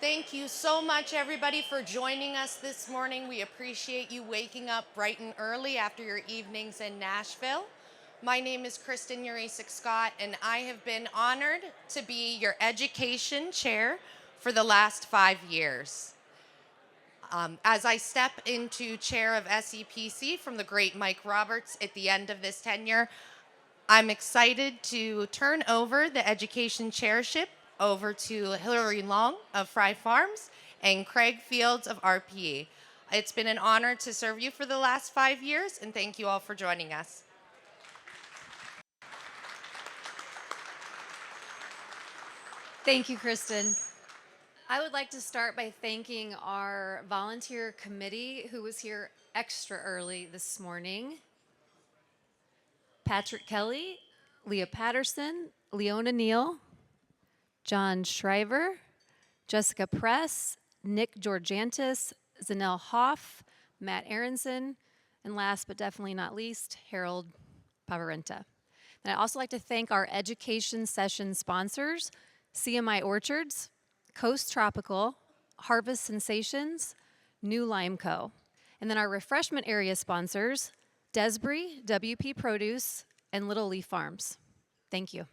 Thank you so much, everybody, for joining us this morning. We appreciate you waking up bright and early after your evenings in Nashville. My name is Kristen Urasic-Scott, and I have been honored to be your education chair for the last 5 years. As I step into chair of SEPC from the great Mike Roberts at the end of this tenure, I'm excited to turn over the education chairship over to Hillary Long of Fry Farms and Craig Fields of RPE. It's been an honor to serve you for the last 5 years, and thank you all for joining us. Thank you, Kristen. I would like to start by thanking our volunteer committee who was here extra early this morning. Patrick Kelly, Leah Patterson, Leona Neal, John Shriver, Jessica Press, Nick Georgantis, Zanelle Hoff, Matt Aronson, and last but definitely not least, Harold Pavarenta. And I'd also like to thank our education session sponsors, CMI Orchards, Coast Tropical, Harvest Sensations, New Lime Co. And then our refreshment area sponsors, Desbury, WP Produce, and Little Leaf Farms. Thank you.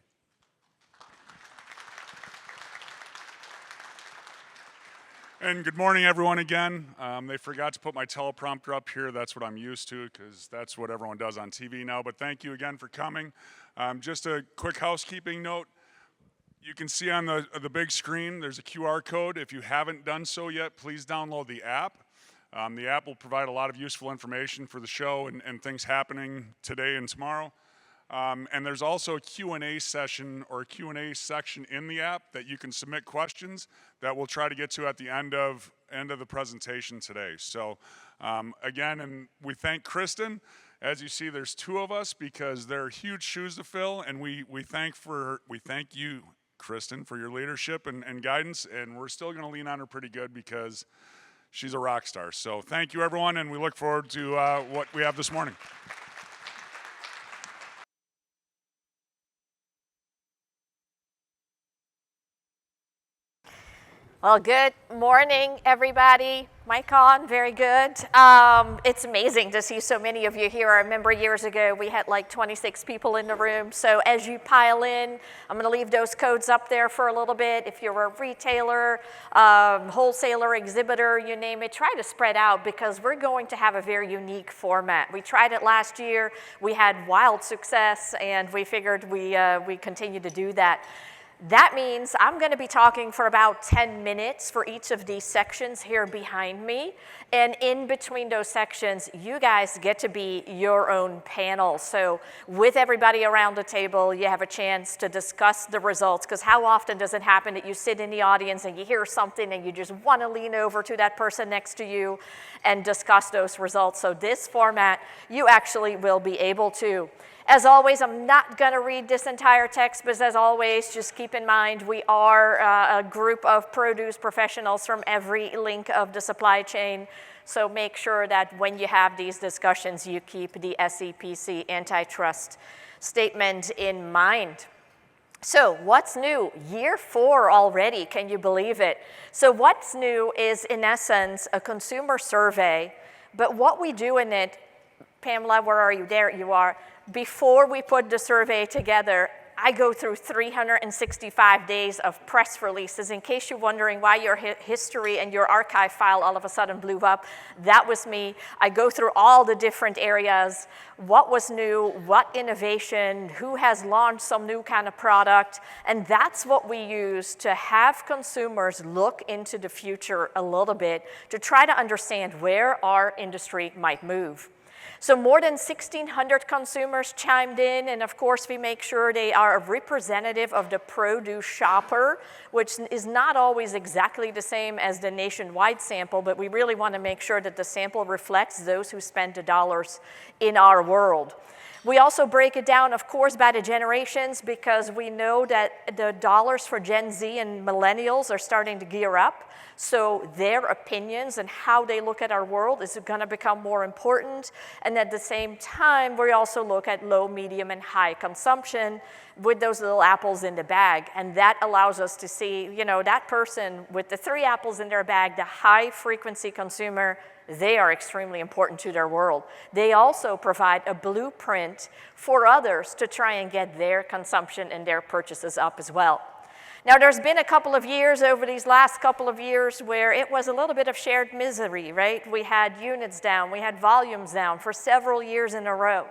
And good morning, everyone, again. They forgot to put my teleprompter up here. That's what I'm used to because that's what everyone does on TV now. But thank you again for coming. Just a quick housekeeping note. You can see on the big screen, there's a QR code. If you haven't done so yet, please download the app. The app will provide a lot of useful information for the show and things happening today and tomorrow. And there's also a Q&A session or a Q&A section in the app that you can submit questions that we'll try to get to at the end of the presentation today. So again, and we thank Kristen. As you see, there's 2 of us because they're huge shoes to fill, and we thank you, Kristen, for your leadership and guidance, and we're still going to lean on her pretty good because she's a rock star. So thank you, everyone, and we look forward to what we have this morning. Well, good morning, everybody. Mic on, very good. It's amazing to see so many of you here. I remember years ago we had like 26 people in the room. So as you pile in, I'm going to leave those codes up there for a little bit. If you're a retailer, wholesaler, exhibitor, you name it, try to spread out because we're going to have a very unique format. We tried it last year. We had wild success, and we figured we continue to do that. That means I'm going to be talking for about 10 minutes for each of these sections here behind me. And in between those sections, you guys get to be your own panel. So with everybody around the table, you have a chance to discuss the results. Because how often does it happen that you sit in the audience and you hear something and you just want to lean over to that person next to you and discuss those results? So this format, you actually will be able to. As always, I'm not going to read this entire text, but as always, just keep in mind we are a group of produce professionals from every link of the supply chain. So make sure that when you have these discussions, you keep the SEPC antitrust statement in mind. So what's new? Year 4 already, can you believe it? So what's new is, in essence, a consumer survey. But what we do in it, Pamela, where are you? There you are. Before we put the survey together, I go through 365 days of press releases. In case you're wondering why your history and your archive file all of a sudden blew up, that was me. I go through all the different areas, what was new, what innovation, who has launched some new kind of product, and that's what we use to have consumers look into the future a little bit to try to understand where our industry might move. So more than 1,600 consumers chimed in, and of course we make sure they are a representative of the produce shopper, which is not always exactly the same as the nationwide sample, but we really want to make sure that the sample reflects those who spend the dollars in our world. We also break it down, of course, by the generations, because we know that the dollars for Gen Z and millennials are starting to gear up. So their opinions and how they look at our world is going to become more important. And at the same time, we also look at low, medium, and high consumption with those little apples in the bag. And that allows us to see, you know, that person with the 3 apples in their bag, the high frequency consumer, they are extremely important to their world. They also provide a blueprint for others to try and get their consumption and their purchases up as well. Now, there's been a couple of years over these last couple of years where it was a little bit of shared misery, right? We had units down, we had volumes down for several years in a row.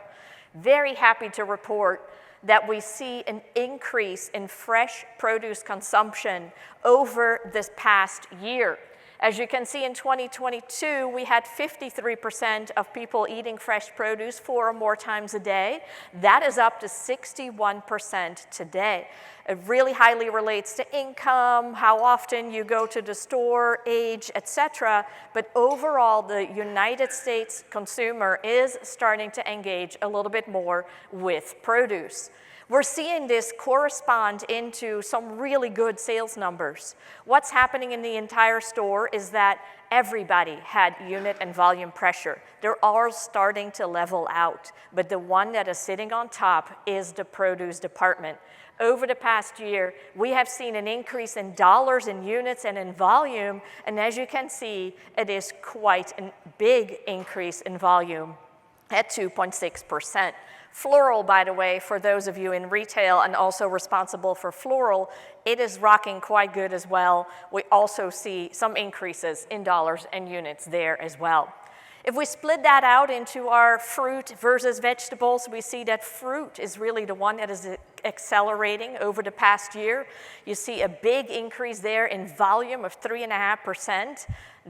Very happy to report that we see an increase in fresh produce consumption over this past year. As you can see, in 2022, we had 53% of people eating fresh produce 4 or more times a day. That is up to 61% today. It really highly relates to income, how often you go to the store, age, etc. But overall, the United States consumer is starting to engage a little bit more with produce. We're seeing this correspond into some really good sales numbers. What's happening in the entire store is that everybody had unit and volume pressure. They're all starting to level out, but the one that is sitting on top is the produce department. Over the past year, we have seen an increase in dollars, in units, and in volume, and as you can see, it is quite a big increase in volume at 2.6%. Floral, by the way, for those of you in retail and also responsible for floral, it is rocking quite good as well. We also see some increases in dollars and units there as well. If we split that out into our fruit versus vegetables, we see that fruit is really the one that is accelerating over the past year. You see a big increase there in volume of 3.5%.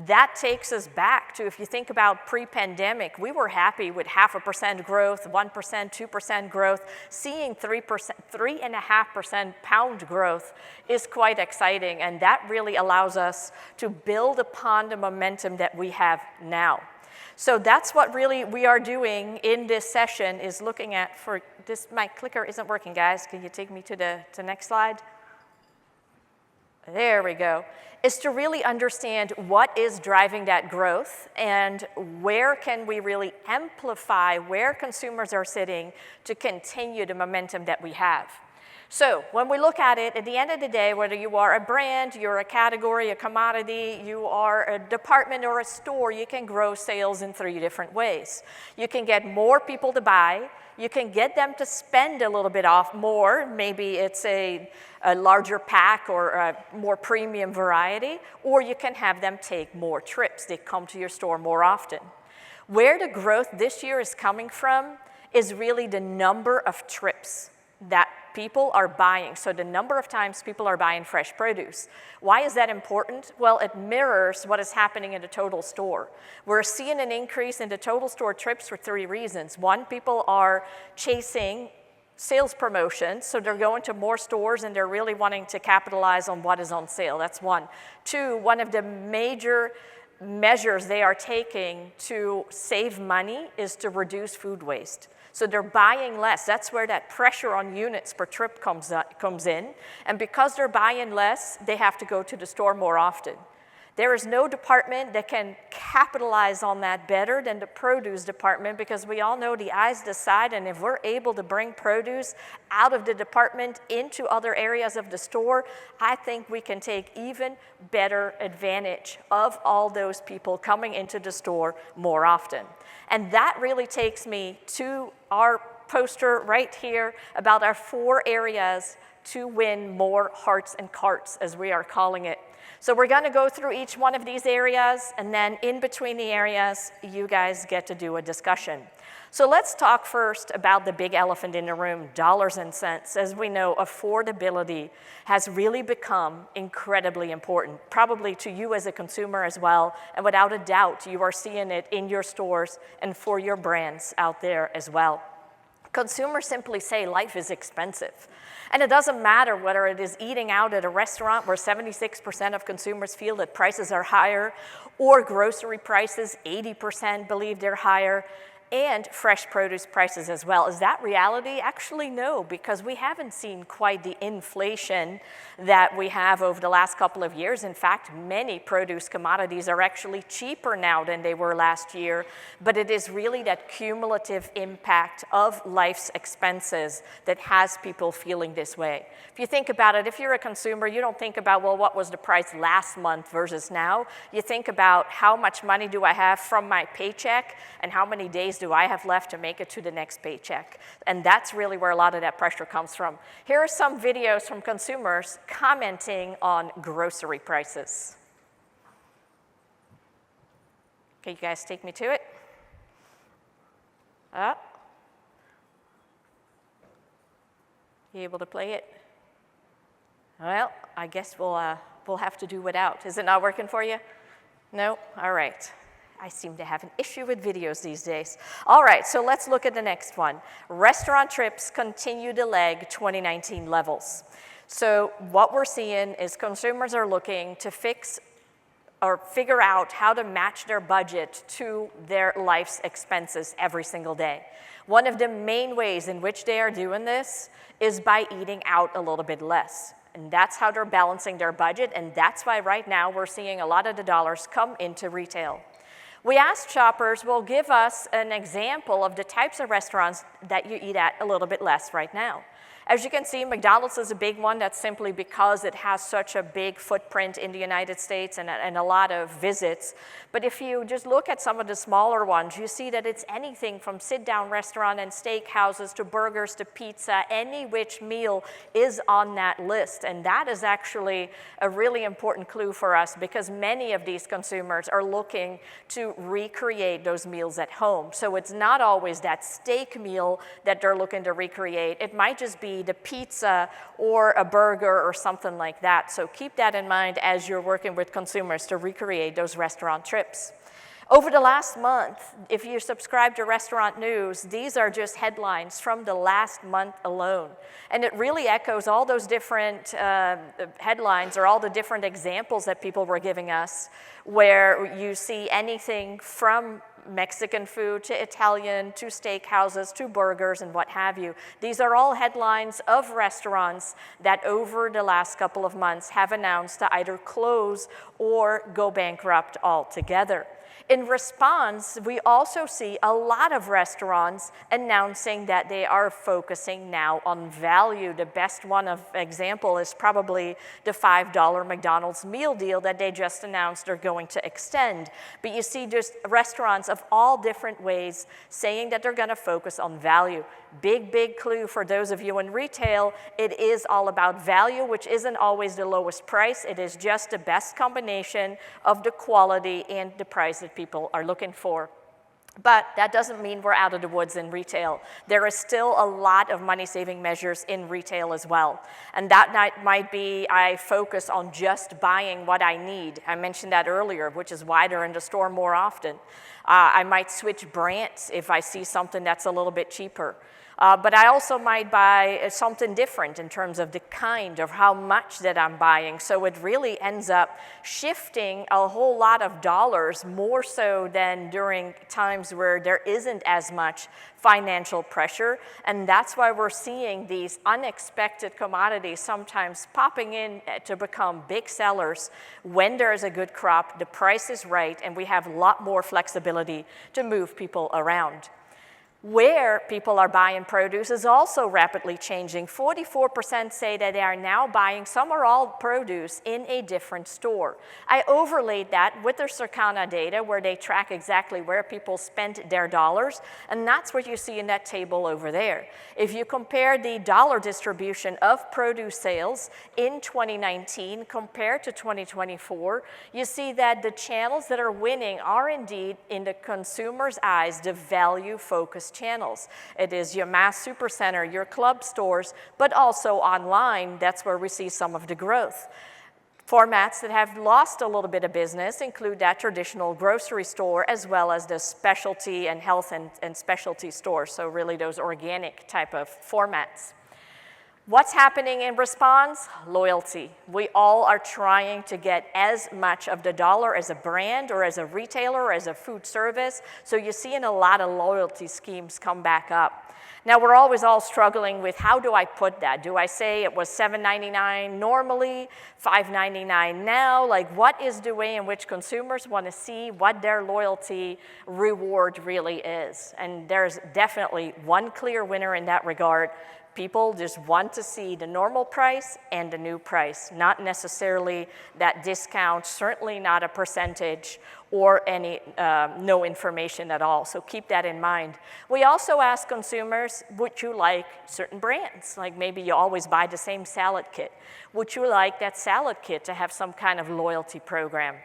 That takes us back to, if you think about pre-pandemic, we were happy with 0.5% growth, 1%, 2% growth. Seeing 3.5% pound growth is quite exciting, and that really allows us to build upon the momentum that we have now. So that's what really we are doing in this session, is looking at, for this, my clicker isn't working, guys. Can you take me to the next slide? There we go. Is to really understand what is driving that growth and where can we really amplify where consumers are sitting to continue the momentum that we have. So when we look at it, at the end of the day, whether you are a brand, you're a category, a commodity, you are a department or a store, you can grow sales in 3 different ways. You can get more people to buy. You can get them to spend a little bit off more. Maybe it's a larger pack or a more premium variety, or you can have them take more trips. They come to your store more often. Where the growth this year is coming from is really the number of trips that people are buying. So the number of times people are buying fresh produce. Why is that important? Well, it mirrors what is happening in the total store. We're seeing an increase in the total store trips for 3 reasons. 1, people are chasing sales promotions, so they're going to more stores and they're really wanting to capitalize on what is on sale. That's 1. 2, one of the major measures they are taking to save money is to reduce food waste. So they're buying less. That's where that pressure on units per trip comes in. And because they're buying less, they have to go to the store more often. There is no department that can capitalize on that better than the produce department, because we all know the eyes decide, and if we're able to bring produce out of the department into other areas of the store, I think we can take even better advantage of all those people coming into the store more often. And that really takes me to our poster right here about our 4 areas to win more hearts and carts, as we are calling it. So we're going to go through each one of these areas, and then in between the areas, you guys get to do a discussion. So let's talk first about the big elephant in the room, dollars and cents. As we know, affordability has really become incredibly important, probably to you as a consumer as well, and without a doubt, you are seeing it in your stores and for your brands out there as well. Consumers simply say life is expensive. And it doesn't matter whether it is eating out at a restaurant where 76% of consumers feel that prices are higher, or grocery prices, 80% believe they're higher. and fresh produce prices as well. Is that reality? Actually, no, because we haven't seen quite the inflation that we have over the last couple of years. In fact, many produce commodities are actually cheaper now than they were last year, but it is really that cumulative impact of life's expenses that has people feeling this way. If you think about it, if you're a consumer, you don't think about, well, what was the price last month versus now? You think about how much money do I have from my paycheck and how many days do I have left to make it to the next paycheck? And that's really where a lot of that pressure comes from. Here are some videos from consumers commenting on grocery prices. Okay, you guys take me to it? You able to play it? Well, I guess we'll have to do without. Is it not working for you? No? All right. I seem to have an issue with videos these days. All right, so let's look at the next one. Restaurant trips continue to lag 2019 levels. So what we're seeing is consumers are looking to fix or figure out how to match their budget to their life's expenses every single day. One of the main ways in which they are doing this is by eating out a little bit less. And that's how they're balancing their budget, and that's why right now we're seeing a lot of the dollars come into retail. We asked shoppers, well, give us an example of the types of restaurants that you eat at a little bit less right now. As you can see, McDonald's is a big one. That's simply because it has such a big footprint in the United States and a lot of visits. But if you just look at some of the smaller ones, you see that it's anything from sit-down restaurant and steakhouses to burgers to pizza. Any which meal is on that list. And that is actually a really important clue for us because many of these consumers are looking to recreate those meals at home. So it's not always that steak meal that they're looking to recreate. It might just be the pizza or a burger or something like that. So keep that in mind as you're working with consumers to recreate those restaurant trips. Over the last month, if you subscribe to Restaurant News, these are just headlines from the last month alone. And it really echoes all those different headlines or all the different examples that people were giving us, where you see anything from Mexican food to Italian to steakhouses to burgers and what have you. These are all headlines of restaurants that over the last couple of months have announced to either close or go bankrupt altogether. In response, we also see a lot of restaurants announcing that they are focusing now on value. The best one of example is probably the $5 McDonald's meal deal that they just announced they're going to extend. But you see just restaurants of all different ways saying that they're going to focus on value. Big clue for those of you in retail, it is all about value, which isn't always the lowest price. It is just the best combination of the quality and the price that people are looking for. But that doesn't mean we're out of the woods in retail. There is still a lot of money-saving measures in retail as well. And that might be I focus on just buying what I need. I mentioned that earlier, which is why they're in the store more often. I might switch brands if I see something that's a little bit cheaper. But I also might buy something different in terms of the kind of how much that I'm buying. So it really ends up shifting a whole lot of dollars more so than during times where there isn't as much financial pressure. And that's why we're seeing these unexpected commodities sometimes popping in to become big sellers when there is a good crop, the price is right, and we have a lot more flexibility to move people around. Where people are buying produce is also rapidly changing. 44% say that they are now buying some or all produce in a different store. I overlaid that with their Circana data where they track exactly where people spent their dollars, and that's what you see in that table over there. If you compare the dollar distribution of produce sales in 2019 compared to 2024, you see that the channels that are winning are indeed, in the consumer's eyes, the value-focused channels. It is your mass supercenter, your club stores, but also online. That's where we see some of the growth. Formats that have lost a little bit of business include that traditional grocery store as well as the specialty and health and specialty stores, so really those organic type of formats. What's happening in response? Loyalty. We all are trying to get as much of the dollar as a brand or as a retailer or as a food service. So you're seeing a lot of loyalty schemes come back up. Now, we're always all struggling with how do I put that? Do I say it was $7.99 normally, $5.99 now? Like, what is the way in which consumers want to see what their loyalty reward really is? And there's definitely one clear winner in that regard. People just want to see the normal price and the new price, not necessarily that discount, certainly not a percentage or any no information at all. So keep that in mind. We also ask consumers, would you like certain brands? Like maybe you always buy the same salad kit. Would you like that salad kit to have some kind of loyalty program?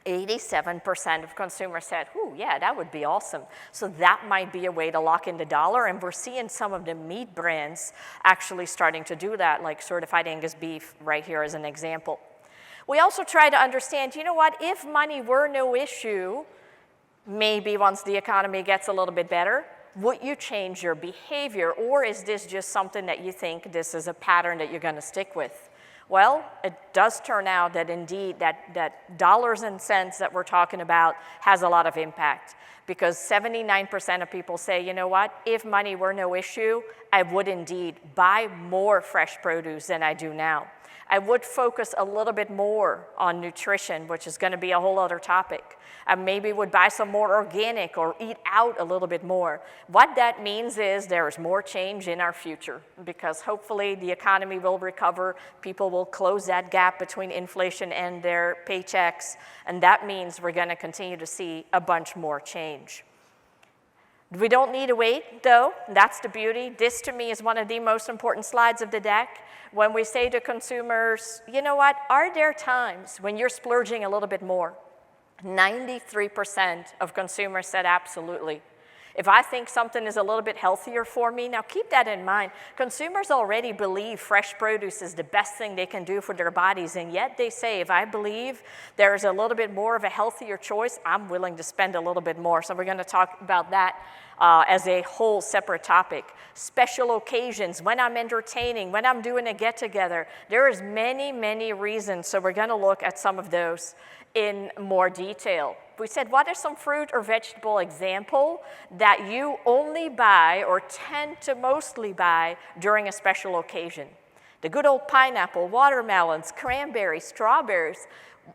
87% of consumers said, ooh, yeah, that would be awesome. So that might be a way to lock in the dollar, and we're seeing some of the meat brands actually starting to do that, like Certified Angus Beef right here as an example. We also try to understand, you know what, if money were no issue, maybe once the economy gets a little bit better, would you change your behavior, or is this just something that you think this is a pattern that you're going to stick with? Well, it does turn out that indeed that dollars and cents that we're talking about has a lot of impact, because 79% of people say, you know what, if money were no issue, I would indeed buy more fresh produce than I do now. I would focus a little bit more on nutrition, which is going to be a whole other topic. I maybe would buy some more organic or eat out a little bit more. What that means is there is more change in our future, because hopefully the economy will recover, people will close that gap between inflation and their paychecks, and that means we're going to continue to see a bunch more change. We don't need to wait, though. That's the beauty. This, to me, is one of the most important slides of the deck. When we say to consumers, you know what, are there times when you're splurging a little bit more? 93% of consumers said absolutely. If I think something is a little bit healthier for me, now keep that in mind. Consumers already believe fresh produce is the best thing they can do for their bodies, and yet they say, if I believe there's a little bit more of a healthier choice, I'm willing to spend a little bit more. So we're going to talk about that as a whole separate topic. Special occasions, when I'm entertaining, when I'm doing a get-together, there is many, many reasons. So we're going to look at some of those in more detail. We said, what are some fruit or vegetable example that you only buy or tend to mostly buy during a special occasion? The good old pineapple, watermelons, cranberries, strawberries.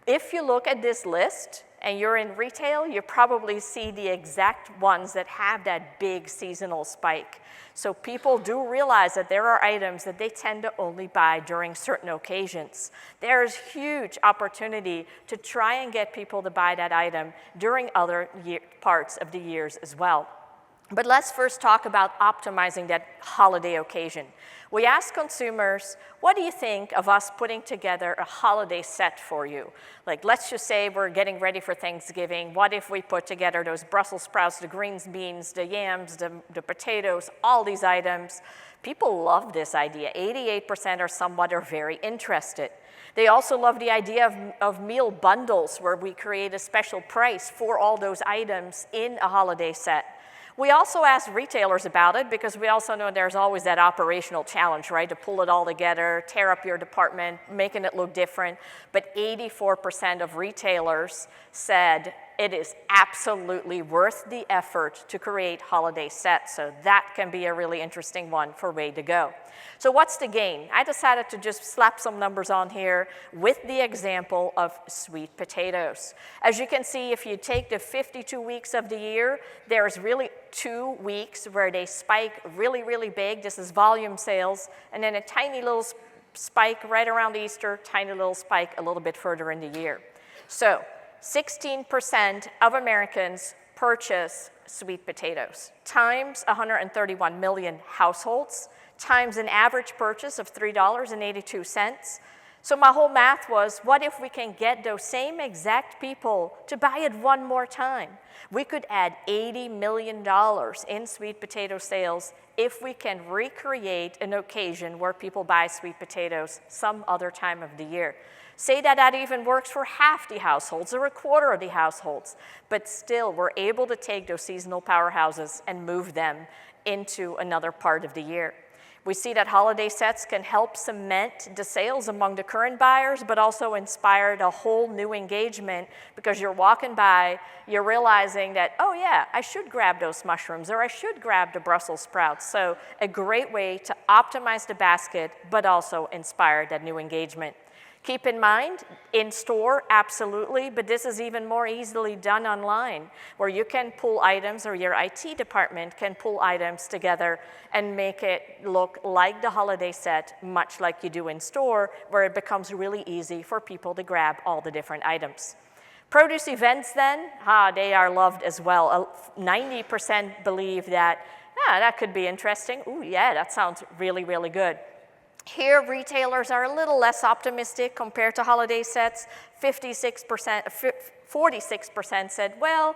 If you look at this list and you're in retail, you probably see the exact ones that have that big seasonal spike. So people do realize that there are items that they tend to only buy during certain occasions. There's huge opportunity to try and get people to buy that item during other parts of the years as well. But let's first talk about optimizing that holiday occasion. We asked consumers, what do you think of us putting together a holiday set for you? Like, let's just say we're getting ready for Thanksgiving. What if we put together those Brussels sprouts, the greens, beans, the yams, the potatoes, all these items? People love this idea. 88% are somewhat or very interested. They also love the idea of meal bundles, where we create a special price for all those items in a holiday set. We also asked retailers about it, because we also know there's always that operational challenge, right? To pull it all together, tear up your department, making it look different. But 84% of retailers said it is absolutely worth the effort to create holiday sets. So that can be a really interesting one for way to go. So what's the gain? I decided to just slap some numbers on here with the example of sweet potatoes. As you can see, if you take the 52 weeks of the year, there's really 2 weeks where they spike really, really big. This is volume sales. And then a tiny little spike right around Easter, tiny little spike a little bit further in the year. So 16% of Americans purchase sweet potatoes, times 131 million households, times an average purchase of $3.82. So my whole math was, what if we can get those same exact people to buy it one more time? We could add $80 million in sweet potato sales if we can recreate an occasion where people buy sweet potatoes some other time of the year. Say that that even works for half the households or a quarter of the households, but still we're able to take those seasonal powerhouses and move them into another part of the year. We see that holiday sets can help cement the sales among the current buyers, but also inspire a whole new engagement because you're walking by, you're realizing that, oh yeah, I should grab those mushrooms or I should grab the Brussels sprouts. So a great way to optimize the basket, but also inspire that new engagement. Keep in mind, in store, absolutely, but this is even more easily done online, where you can pull items, or your IT department can pull items together and make it look like the holiday set, much like you do in store, where it becomes really easy for people to grab all the different items. Produce events then, they are loved as well. 90% believe that, that could be interesting. Ooh, yeah, that sounds really, really good. Here, retailers are a little less optimistic compared to holiday sets. 46% said, well,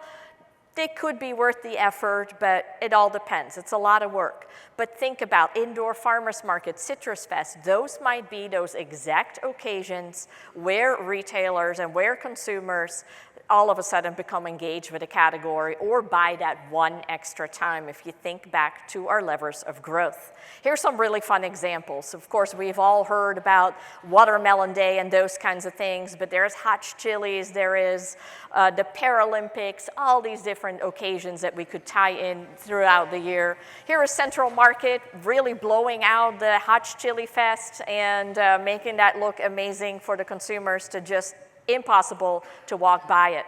they could be worth the effort, but it all depends. It's a lot of work. But think about indoor farmers markets, Citrus Fest. Those might be those exact occasions where retailers and where consumers all of a sudden become engaged with a category or buy that one extra time if you think back to our levers of growth. Here's some really fun examples. Of course, we've all heard about Watermelon Day and those kinds of things, but there's hot chilies, there is the Paralympics, all these different occasions that we could tie in throughout the year. Here is Central Market really blowing out the Hot Chili Fest and making that look amazing for the consumers to just impossible to walk by it.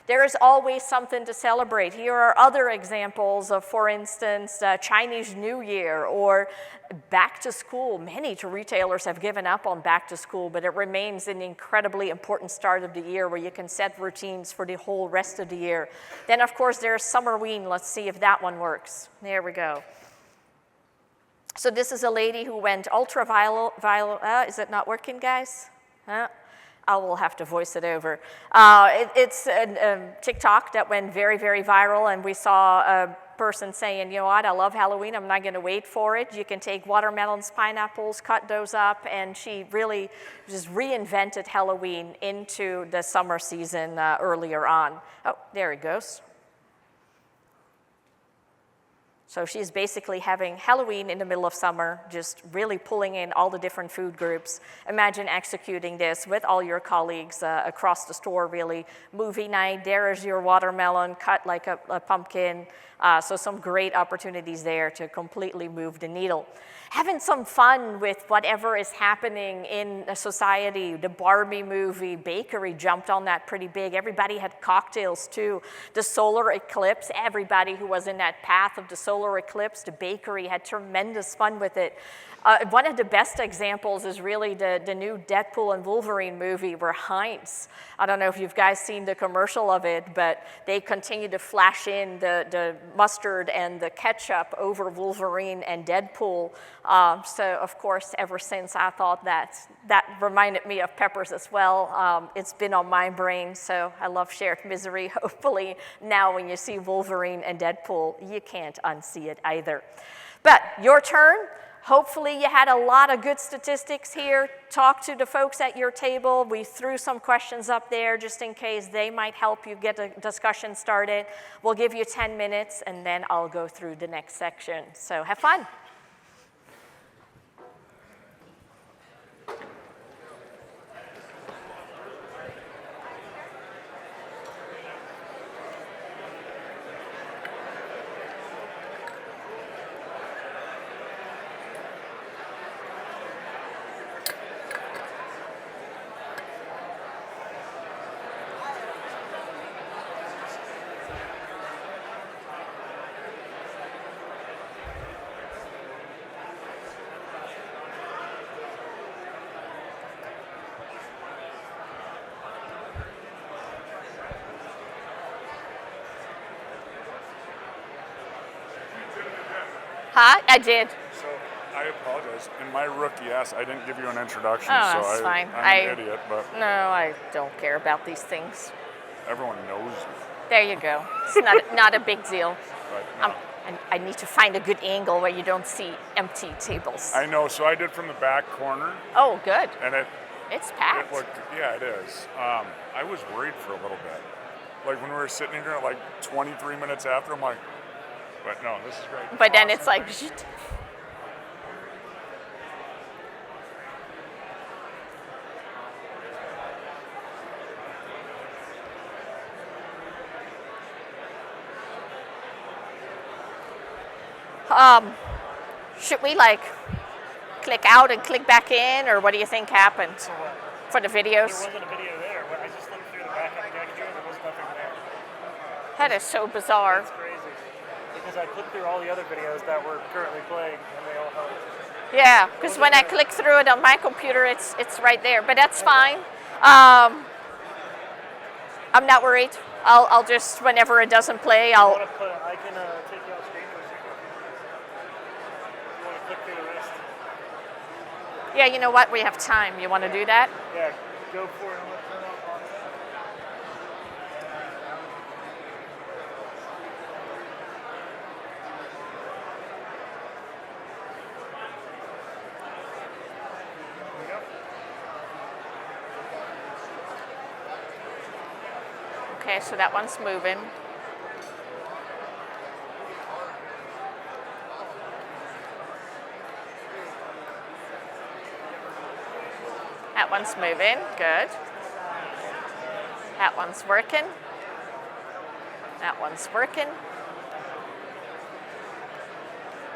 There is always something to celebrate. Here are other examples of, for instance, Chinese New Year or back to school. Many retailers have given up on back to school, but it remains an incredibly important start of the year where you can set routines for the whole rest of the year. Then, of course, there's Summerween. Let's see if that one works. There we go. So this is a lady who went ultraviolet. Is it not working, guys? I will have to voice it over. It's a TikTok that went very, very viral, and we saw a person saying, you know what, I love Halloween, I'm not going to wait for it. You can take watermelons, pineapples, cut those up, and she really just reinvented Halloween into the summer season earlier on. Oh, there it goes. So she's basically having Halloween in the middle of summer, just really pulling in all the different food groups. Imagine executing this with all your colleagues across the store, really. Movie night, there is your watermelon cut like a pumpkin. So some great opportunities there to completely move the needle. Having some fun with whatever is happening in society. The Barbie movie, bakery jumped on that pretty big. Everybody had cocktails too. The solar eclipse, everybody who was in that path of the solar eclipse, the bakery had tremendous fun with it. One of the best examples is really the new Deadpool and Wolverine movie where Heinz, I don't know if you guys seen the commercial of it, but they continue to flash in the mustard and the ketchup over Wolverine and Deadpool. So of course, ever since I thought that reminded me of Peppers as well. It's been on my brain, so I love shared misery. Hopefully now when you see Wolverine and Deadpool, you can't unsee it either. But your turn. Hopefully you had a lot of good statistics here. Talk to the folks at your table. We threw some questions up there just in case they might help you get a discussion started. We'll give you 10 minutes and then I'll go through the next section. So have fun. Huh? I did. So I apologize. In my rookie ass, I didn't give you an introduction. Oh, so that's fine. I'm an idiot, but No, I don't care about these things. everyone knows you. There you go. It's not a big deal. But no. And I need to find a good angle where you don't see empty tables. I know. So I did from the back corner, Oh, good. and It's it packed. looked, yeah, it is. I was worried for a little bit. Like when we were sitting here, like 23 minutes after, I'm like, but no, this is great. But then it's like, shit. Should we like click out and click back in, or what do you think happened for the videos? There wasn't a video there, but I just looked through the backup deck here and there was nothing there. That is so bizarre. It's crazy. Because I clicked through all the other videos that were currently playing and they all helped. Yeah, because when I click through it on my computer, it's right there. But that's fine. I'm not worried. I'll just, whenever it doesn't play, I I'll. can take you off screen for a second. You want to click through the rest? Yeah, you know what? We have time. You want to do that? Yeah, go for it. I'm going to turn off on that. There we go. Okay, so that one's moving. That one's moving, good. That one's working. That one's working.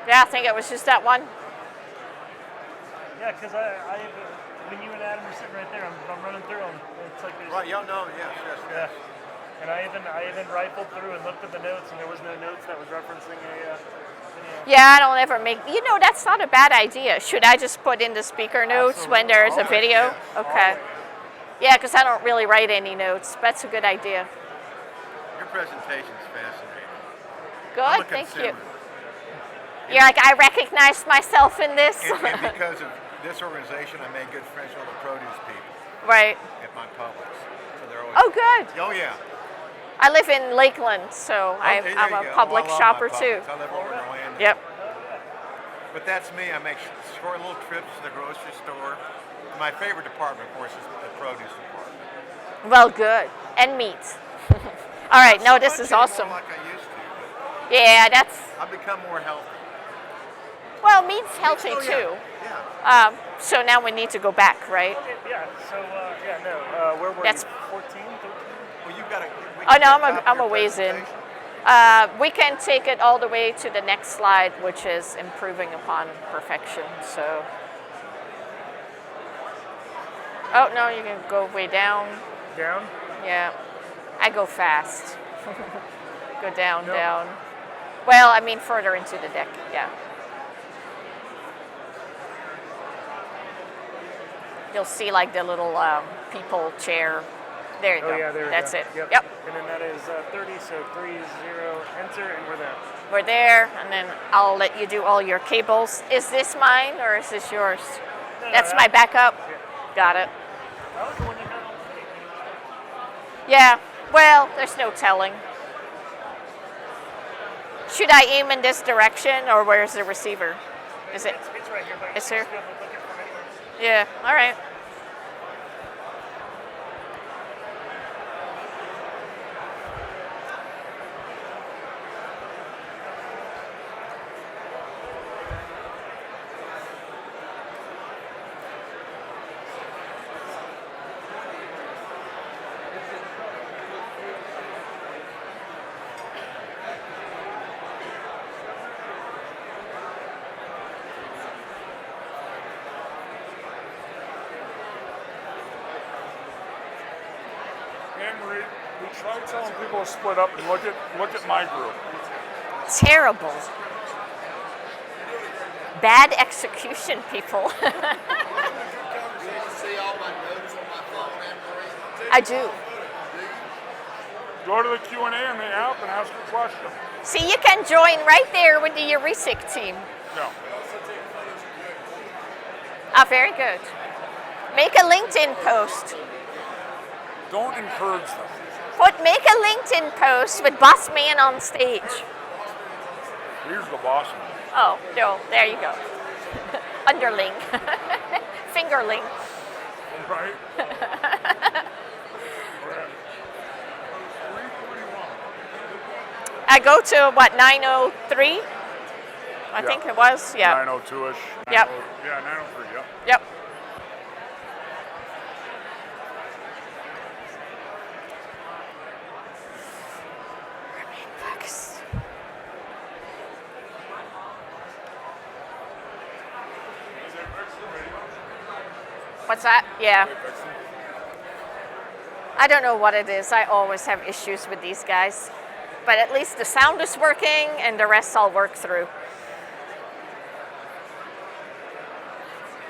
Yeah, I think it was just that one. Yeah, because when you and Adam were sitting right there, I'm running through them. It's like there's, Right, yeah, no, yes. yeah. And I even rifled through and looked at the notes, and there was no notes that was referencing a video. Yeah, I don't ever make, that's not a bad idea. Should I just put in the speaker notes when there's a video? Okay. Yeah, because I don't really write any notes. That's a good idea. Your presentation's fascinating. Good, I'm a thank you. consumer. You're like, I recognize myself in this. And because of this organization, I made good friends with all the produce people Right. at my Publix. So they're always, Oh, good. oh yeah. I live in Lakeland, so Okay, there I'm you a go. public Well, I love shopper my too. Publix. I live over in Orlando. Yep. But that's me. I make short little trips to the grocery store. My favorite department, of course, is the produce department. Well, good. And meat. All right, no, Not so this much is anymore awesome. Like I used to, Yeah, that's, but I've become more healthy. well, meat's healthy Oh, too. Yeah. So now we need to go back, right? Okay, yeah, so, where were That's- you? 14, 13? Well, you've got to. Oh, no, I'm a ways in. We can take it all the way to the next slide, which is improving upon perfection. So, oh no, you can go way down. Down? Yeah, I go fast. Go down, No. down. Well, I mean further into the deck. Yeah. You'll see like the little people chair. There you Oh, go. yeah, there we That's go. it. Yep. And then that is 30, so 30, enter, and we're there. We're there, and then I'll let you do all your cables. Is this mine or is this yours? No, That's that- my backup. Yeah. Got it. That was the one you had on tape. Yeah. Well, there's no telling. Should I aim in this direction, or where's the receiver? Is it? It's right here, but It's you here? should be able to click it from anywhere. Yeah. All right. Anne Marie, we tried telling people to split up and look at my group. Terrible. Bad execution, people. I do. Go to the Q&A on the app and ask a question. See, you can join right there with the Euresic team. No. Ah, very good. Make a LinkedIn post. Don't encourage them. Make a LinkedIn post with Boss Man on stage. Here's the boss man. Oh, no, there you go. Underling. Fingerling. Right? We're at 3:41. I go to what, 903? I think it was, yeah. 902-ish. Yep. Yeah, 903, yep. Yep. What's that? Yeah. I don't know what it is. I always have issues with these guys. But at least the sound is working and the rest I'll work through.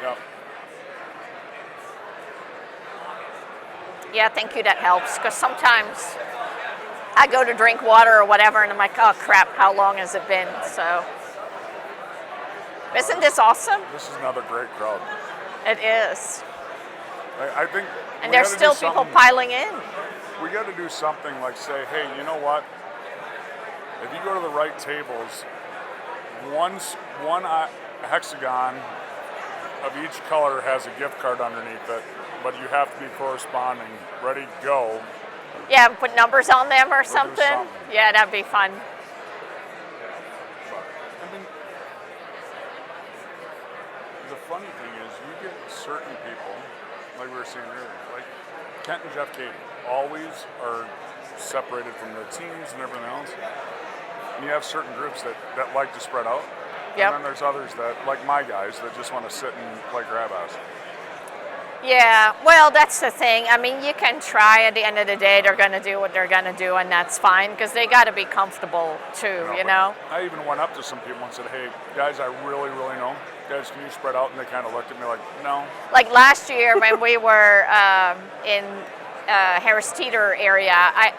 Yep. Yeah, thank you, that helps. Because sometimes I go to drink water or whatever and I'm like, oh crap, how long has it been? So, isn't this awesome? This is another great crowd. It is. I think. And we there's gotta do still people something- piling in. We got to do something like say, hey, you know what? If you go to the right tables, one hexagon of each color has a gift card underneath it, but you have to be corresponding, ready to go. Yeah, put numbers on them or something. something. Yeah, that'd be fun. But, I mean, the funny thing is you get certain people, like we were saying earlier, like Kent and Jeff Katie, always are separated from their teams and everything else. And you have certain groups that like to spread out. Yep. And then there's others that, like my guys, that just want to sit and play grab ass. Yeah, well, that's the thing. I mean, you can try. At the end of the day, they're going to do what they're going to do, and that's fine, because they got to be comfortable, too, you know? I even went up to some people and said, hey, guys, I really, really know. Guys, can you spread out? And they kind of looked at me like, no. Like last year when we were in Harris Teeter area,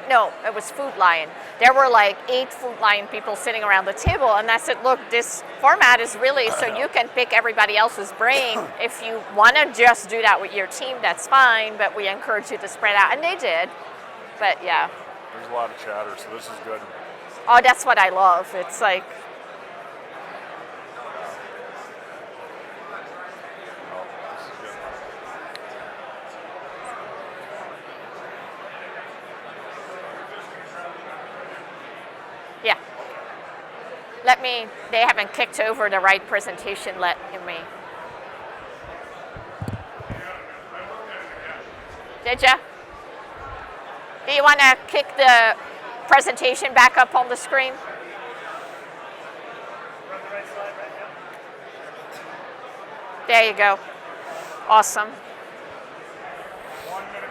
no, it was Food Lion. There were like 8 Food Lion people sitting around the table, and I said, look, this format is really so you can pick everybody else's brain. If you want to just do that with your team, that's fine, but we encourage you to spread out, and they did. But yeah. There's a lot of chatter, so this is good. Oh, that's what I love. It's like, No, this is good. yeah. They haven't kicked over the right presentation, let me. Did ya? Do you want to kick the presentation back up on the screen? Run the right slide right now. There you go. Awesome. 1 minute.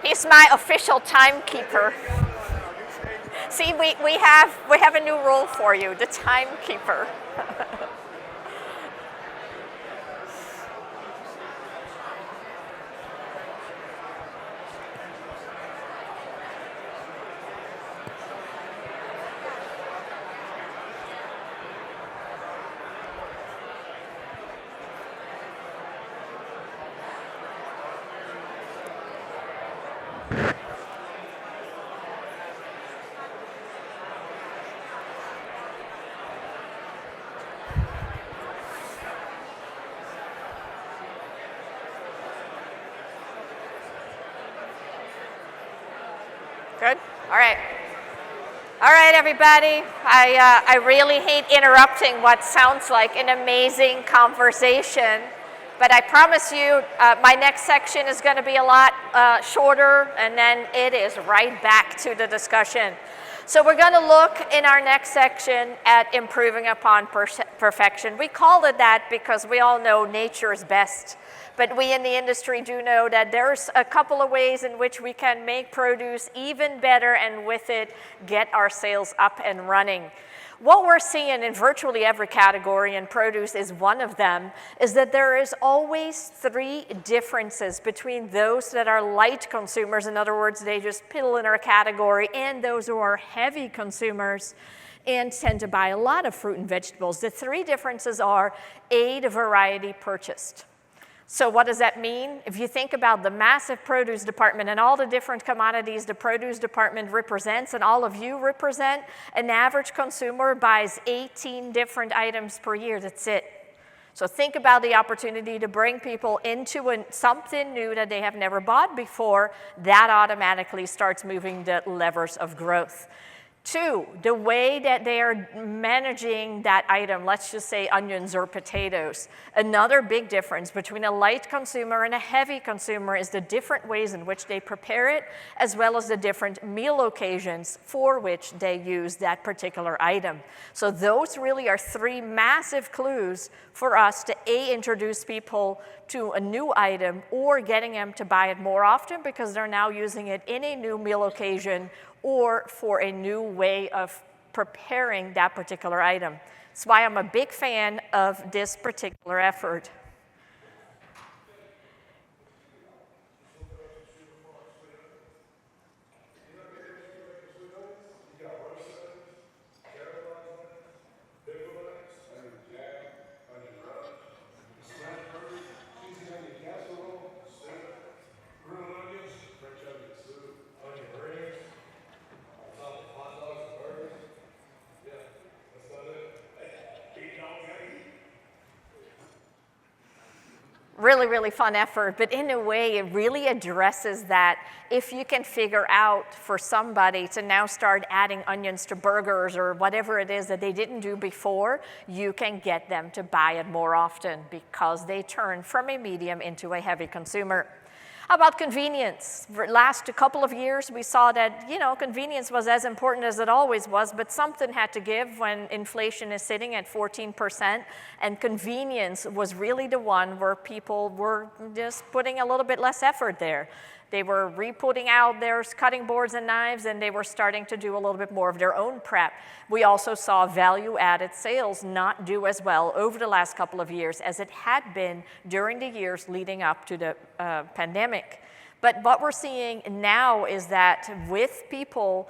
He's my official timekeeper. See, we have a new role for you, the timekeeper. Good? All right. All right, everybody. I really hate interrupting what sounds like an amazing conversation, but I promise you my next section is going to be a lot shorter, and then it is right back to the discussion. So we're going to look in our next section at improving upon perfection. We call it that because we all know nature is best. But we in the industry do know that there's a couple of ways in which we can make produce even better and with it get our sales up and running. What we're seeing in virtually every category, and produce is one of them, is that there is always 3 differences between those that are light consumers, in other words, they just piddle in our category, and those who are heavy consumers and tend to buy a lot of fruit and vegetables. The 3 differences are A, the variety purchased. So what does that mean? If you think about the massive produce department and all the different commodities the produce department represents and all of you represent, an average consumer buys 18 different items per year. That's it. So think about the opportunity to bring people into something new that they have never bought before. That automatically starts moving the levers of growth. Two, the way that they are managing that item, let's just say onions or potatoes. Another big difference between a light consumer and a heavy consumer is the different ways in which they prepare it, as well as the different meal occasions for which they use that particular item. So those really are three massive clues for us to A, introduce people to a new item, or getting them to buy it more often because they're now using it in a new meal occasion or for a new way of preparing that particular item. That's why I'm a big fan of this particular effort. Really, really fun effort, but in a way, it really addresses that if you can figure out for somebody to now start adding onions to burgers or whatever it is that they didn't do before, you can get them to buy it more often because they turn from a medium into a heavy consumer. How about convenience? For the last couple of years, we saw that, convenience was as important as it always was, but something had to give when inflation is sitting at 14%, and convenience was really the one where people were just putting a little bit less effort there. They were re-putting out their cutting boards and knives, and they were starting to do a little bit more of their own prep. We also saw value-added sales not do as well over the last couple of years as it had been during the years leading up to the pandemic. But what we're seeing now is that with people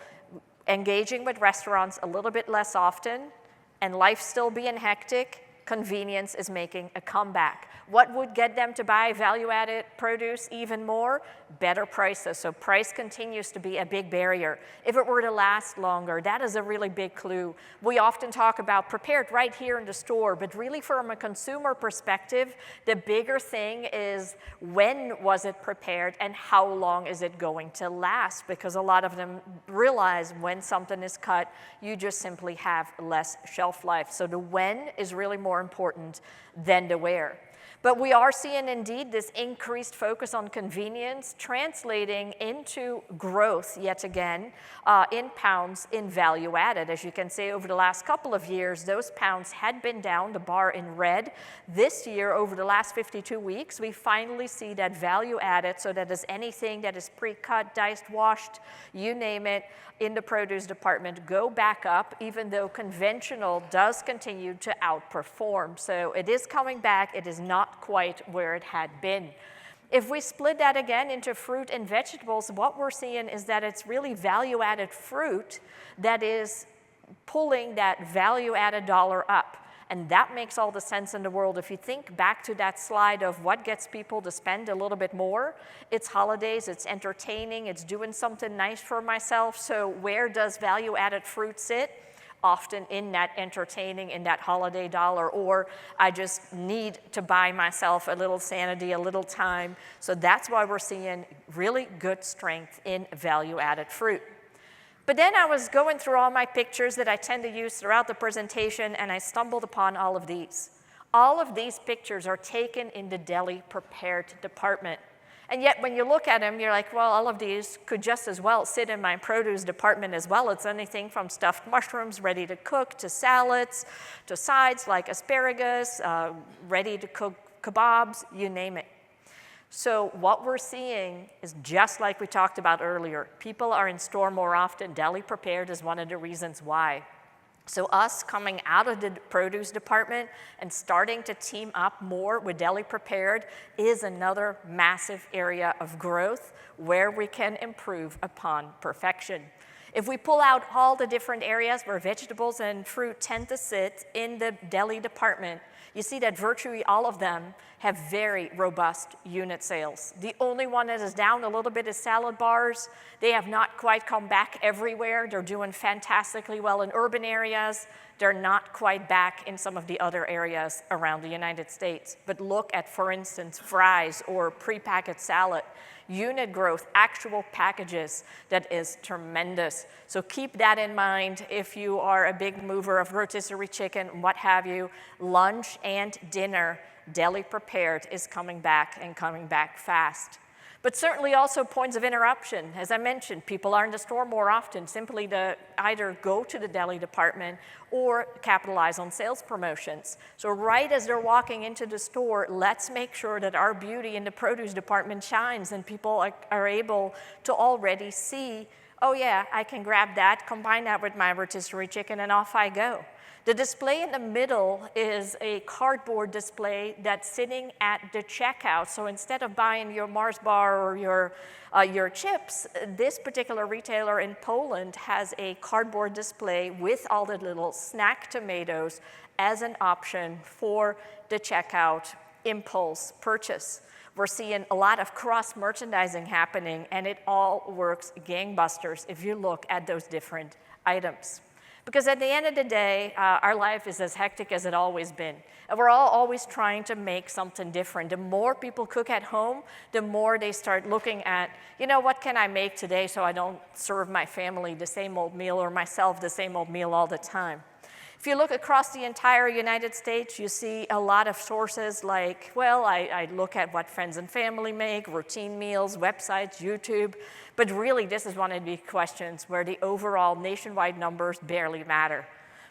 engaging with restaurants a little bit less often and life still being hectic, convenience is making a comeback. What would get them to buy value-added produce even more? Better prices. So price continues to be a big barrier. If it were to last longer, that is a really big clue. We often talk about prepared right here in the store, but really from a consumer perspective, the bigger thing is when was it prepared and how long is it going to last? Because a lot of them realize when something is cut, you just simply have less shelf life. So the when is really more important than the where. But we are seeing indeed this increased focus on convenience translating into growth yet again in pounds in value added. As you can see, over the last couple of years, those pounds had been down, the bar in red. This year, over the last 52 weeks, we finally see that value added, so that is anything that is pre-cut, diced, washed, you name it, in the produce department go back up, even though conventional does continue to outperform. So it is coming back. It is not quite where it had been. If we split that again into fruit and vegetables, what we're seeing is that it's really value-added fruit that is pulling that value-added dollar up. And that makes all the sense in the world. If you think back to that slide of what gets people to spend a little bit more, it's holidays, it's entertaining, it's doing something nice for myself. So where does value-added fruit sit? Often in that entertaining, in that holiday dollar, or I just need to buy myself a little sanity, a little time. So that's why we're seeing really good strength in value-added fruit. But then I was going through all my pictures that I tend to use throughout the presentation, and I stumbled upon all of these. All of these pictures are taken in the deli prepared department. And yet when you look at them, you're like, well, all of these could just as well sit in my produce department as well. It's anything from stuffed mushrooms ready to cook, to salads, to sides like asparagus, ready to cook kebabs, you name it. So what we're seeing is just like we talked about earlier. People are in store more often. Deli prepared is one of the reasons why. So us coming out of the produce department and starting to team up more with deli prepared is another massive area of growth where we can improve upon perfection. If we pull out all the different areas where vegetables and fruit tend to sit in the deli department, you see that virtually all of them have very robust unit sales. The only one that is down a little bit is salad bars. They have not quite come back everywhere. They're doing fantastically well in urban areas. They're not quite back in some of the other areas around the United States. But look at, for instance, fries or prepackaged salad. unit growth, actual packages, that is tremendous. So keep that in mind if you are a big mover of rotisserie chicken, what have you. Lunch and dinner, deli prepared, is coming back and coming back fast. But certainly also points of interruption. As I mentioned, people are in the store more often simply to either go to the deli department or capitalize on sales promotions. So right as they're walking into the store, let's make sure that our beauty in the produce department shines and people are able to already see, oh yeah, I can grab that, combine that with my rotisserie chicken, and off I go. The display in the middle is a cardboard display that's sitting at the checkout. So instead of buying your Mars bar or your chips, this particular retailer in Poland has a cardboard display with all the little snack tomatoes as an option for the checkout impulse purchase. We're seeing a lot of cross-merchandising happening, and it all works gangbusters if you look at those different items. Because at the end of the day, our life is as hectic as it always been. And we're all always trying to make something different. The more people cook at home, the more they start looking at, you know, what can I make today so I don't serve my family the same old meal or myself the same old meal all the time. If you look across the entire United States, you see a lot of sources like, well, I look at what friends and family make, routine meals, websites, YouTube, but really this is one of the questions where the overall nationwide numbers barely matter.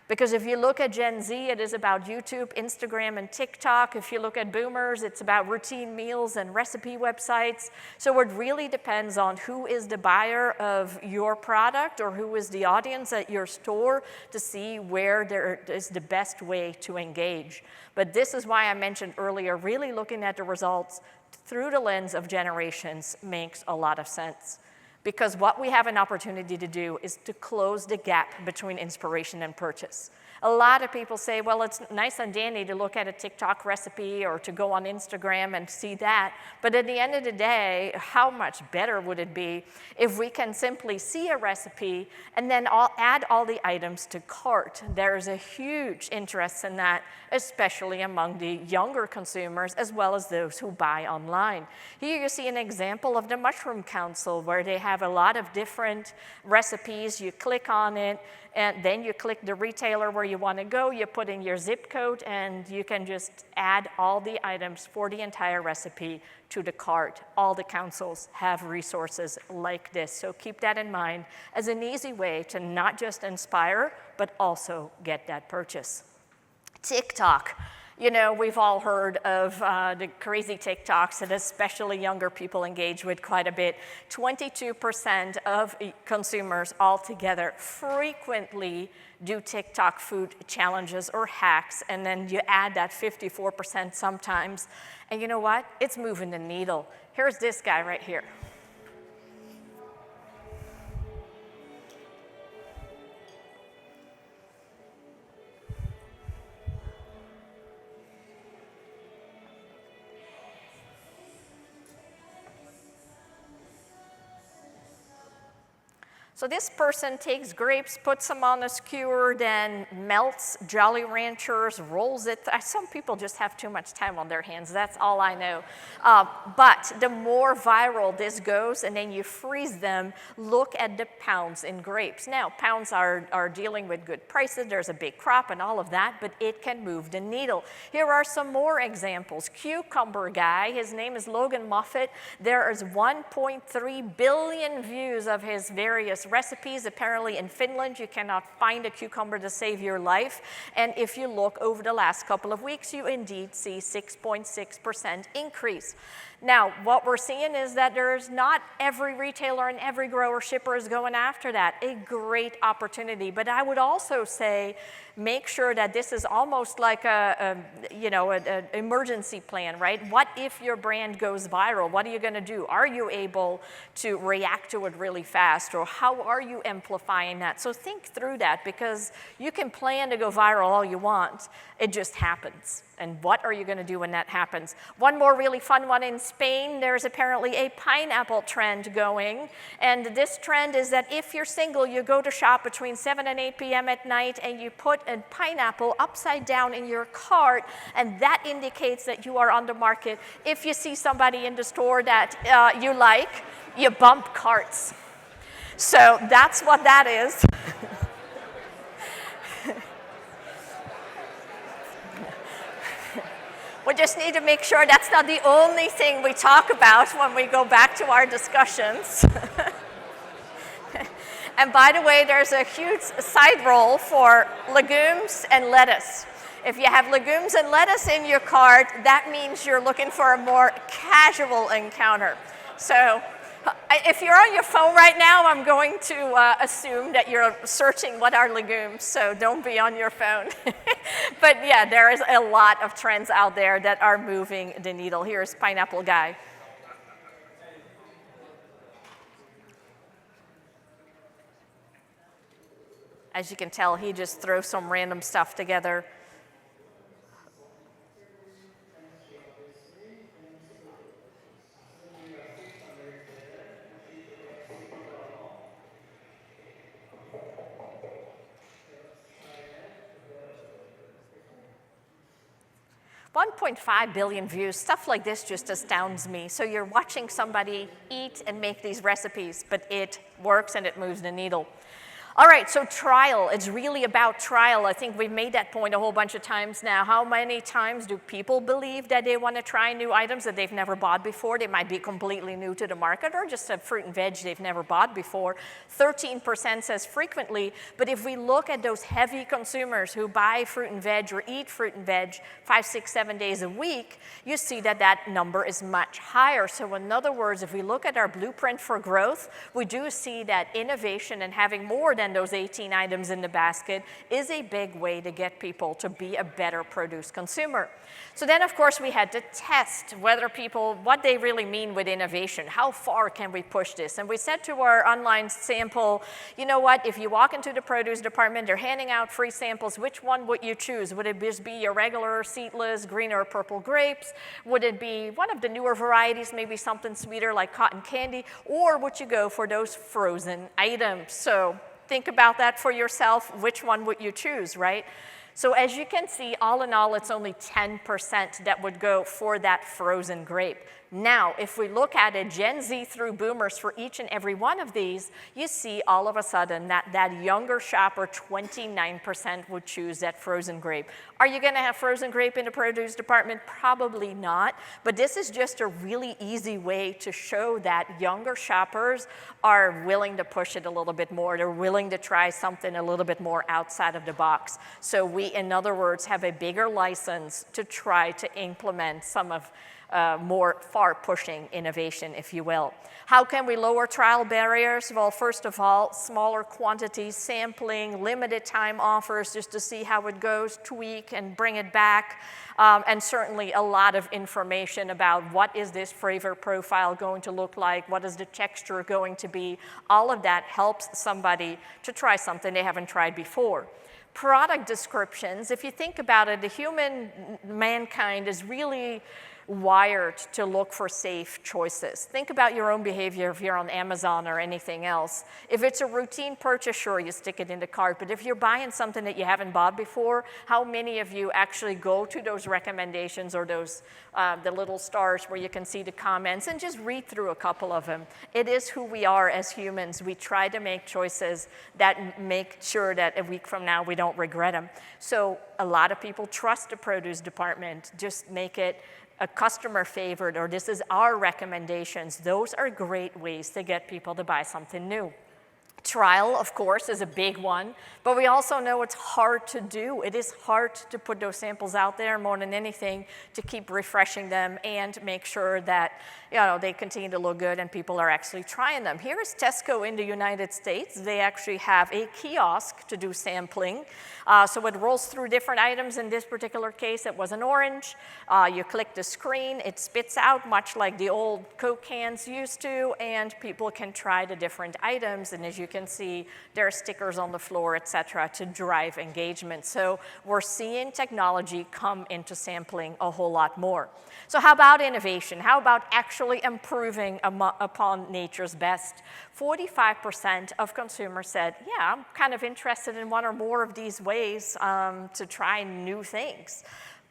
Because if you look at Gen Z, it is about YouTube, Instagram, and TikTok. If you look at boomers, it's about routine meals and recipe websites. So it really depends on who is the buyer of your product or who is the audience at your store to see where there is the best way to engage. But this is why I mentioned earlier, really looking at the results through the lens of generations makes a lot of sense. Because what we have an opportunity to do is to close the gap between inspiration and purchase. A lot of people say, well, it's nice and dandy to look at a TikTok recipe or to go on Instagram and see that, but at the end of the day, how much better would it be if we can simply see a recipe and then add all the items to cart? There's a huge interest in that, especially among the younger consumers as well as those who buy online. Here you see an example of the Mushroom Council where they have a lot of different recipes. You click on it, and then you click the retailer where you want to go, you put in your zip code, and you can just add all the items for the entire recipe to the cart. All the councils have resources like this, so keep that in mind as an easy way to not just inspire, but also get that purchase. TikTok. You know, we've all heard of the crazy TikToks that especially younger people engage with quite a bit. 22% of consumers altogether frequently do TikTok food challenges or hacks, and then you add that 54% sometimes. And you know what? It's moving the needle. Here's this guy right here. So this person takes grapes, puts them on a skewer, then melts Jolly Ranchers, rolls it. Some people just have too much time on their hands, that's all I know. But the more viral this goes, and then you freeze them, look at the pounds in grapes. Now, pounds are dealing with good prices, there's a big crop and all of that, but it can move the needle. Here are some more examples. Cucumber guy, his name is Logan Moffat. There is 1.3 billion views of his various recipes. Apparently in Finland, you cannot find a cucumber to save your life. And if you look over the last couple of weeks, you indeed see 6.6% increase. Now, what we're seeing is that there's not every retailer and every grower shipper is going after that. A great opportunity. But I would also say, make sure that this is almost like an emergency plan, right? What if your brand goes viral? What are you going to do? Are you able to react to it really fast? Or how are you amplifying that? So think through that, because you can plan to go viral all you want. It just happens. And what are you going to do when that happens? One more really fun one in Spain, there's apparently a pineapple trend going. And this trend is that if you're single, you go to shop between 7 and 8 p.m. at night and you put a pineapple upside down in your cart, and that indicates that you are on the market. If you see somebody in the store that you like, you bump carts. So that's what that is. We just need to make sure that's not the only thing we talk about when we go back to our discussions. And by the way, there's a huge side roll for legumes and lettuce. If you have legumes and lettuce in your cart, that means you're looking for a more casual encounter. So if you're on your phone right now, I'm going to assume that you're searching what are legumes, so don't be on your phone. But yeah, there is a lot of trends out there that are moving the needle. Here's Pineapple Guy. As you can tell, he just throws some random stuff together. $1.5 billion views, stuff like this just astounds me. So you're watching somebody eat and make these recipes, but it works and it moves the needle. All right, so trial, it's really about trial. I think we've made that point a whole bunch of times now. How many times do people believe that they want to try new items that they've never bought before? They might be completely new to the market or just have fruit and veg they've never bought before. 13% says frequently, but if we look at those heavy consumers who buy fruit and veg or eat fruit and veg 5, 6, 7 days a week, you see that that number is much higher. So in other words, if we look at our blueprint for growth, we do see that innovation and having more than those 18 items in the basket is a big way to get people to be a better produce consumer. So then, of course, we had to test whether people, what they really mean with innovation. How far can we push this? And we said to our online sample, you know what, if you walk into the produce department, they're handing out free samples. Which one would you choose? Would it just be your regular seedless green or purple grapes? Would it be one of the newer varieties, maybe something sweeter like cotton candy? Or would you go for those frozen items? So think about that for yourself. Which one would you choose, right? So as you can see, all in all, it's only 10% that would go for that frozen grape. Now, if we look at it, Gen Z through boomers for each and every one of these, you see all of a sudden that younger shopper, 29% would choose that frozen grape. Are you going to have frozen grape in the produce department? Probably not, but this is just a really easy way to show that younger shoppers are willing to push it a little bit more. They're willing to try something a little bit more outside of the box. So we, in other words, have a bigger license to try to implement some of more far-pushing innovation, if you will. How can we lower trial barriers? Well, first of all, smaller quantities, sampling, limited time offers just to see how it goes, tweak and bring it back, and certainly a lot of information about what is this flavor profile going to look like, what is the texture going to be. All of that helps somebody to try something they haven't tried before. Product descriptions, if you think about it, mankind is really wired to look for safe choices. Think about your own behavior if you're on Amazon or anything else. If it's a routine purchase, sure, you stick it in the cart, but if you're buying something that you haven't bought before, how many of you actually go to those recommendations or those the little stars where you can see the comments and just read through a couple of them? It is who we are as humans. We try to make choices that make sure that a week from now we don't regret them. So a lot of people trust the produce department. Just make it a customer favorite, or this is our recommendations. Those are great ways to get people to buy something new. Trial, of course, is a big one, but we also know it's hard to do. It is hard to put those samples out there more than anything, to keep refreshing them and make sure that they continue to look good and people are actually trying them. Here is Tesco in the United States. They actually have a kiosk to do sampling. So it rolls through different items. In this particular case, it was an orange. You click the screen, it spits out much like the old Coke cans used to, and people can try the different items. And as you can see there are stickers on the floor, et cetera, to drive engagement. So we're seeing technology come into sampling a whole lot more. So how about innovation? How about actually improving upon nature's best? 45% of consumers said, yeah, I'm kind of interested in one or more of these ways to try new things.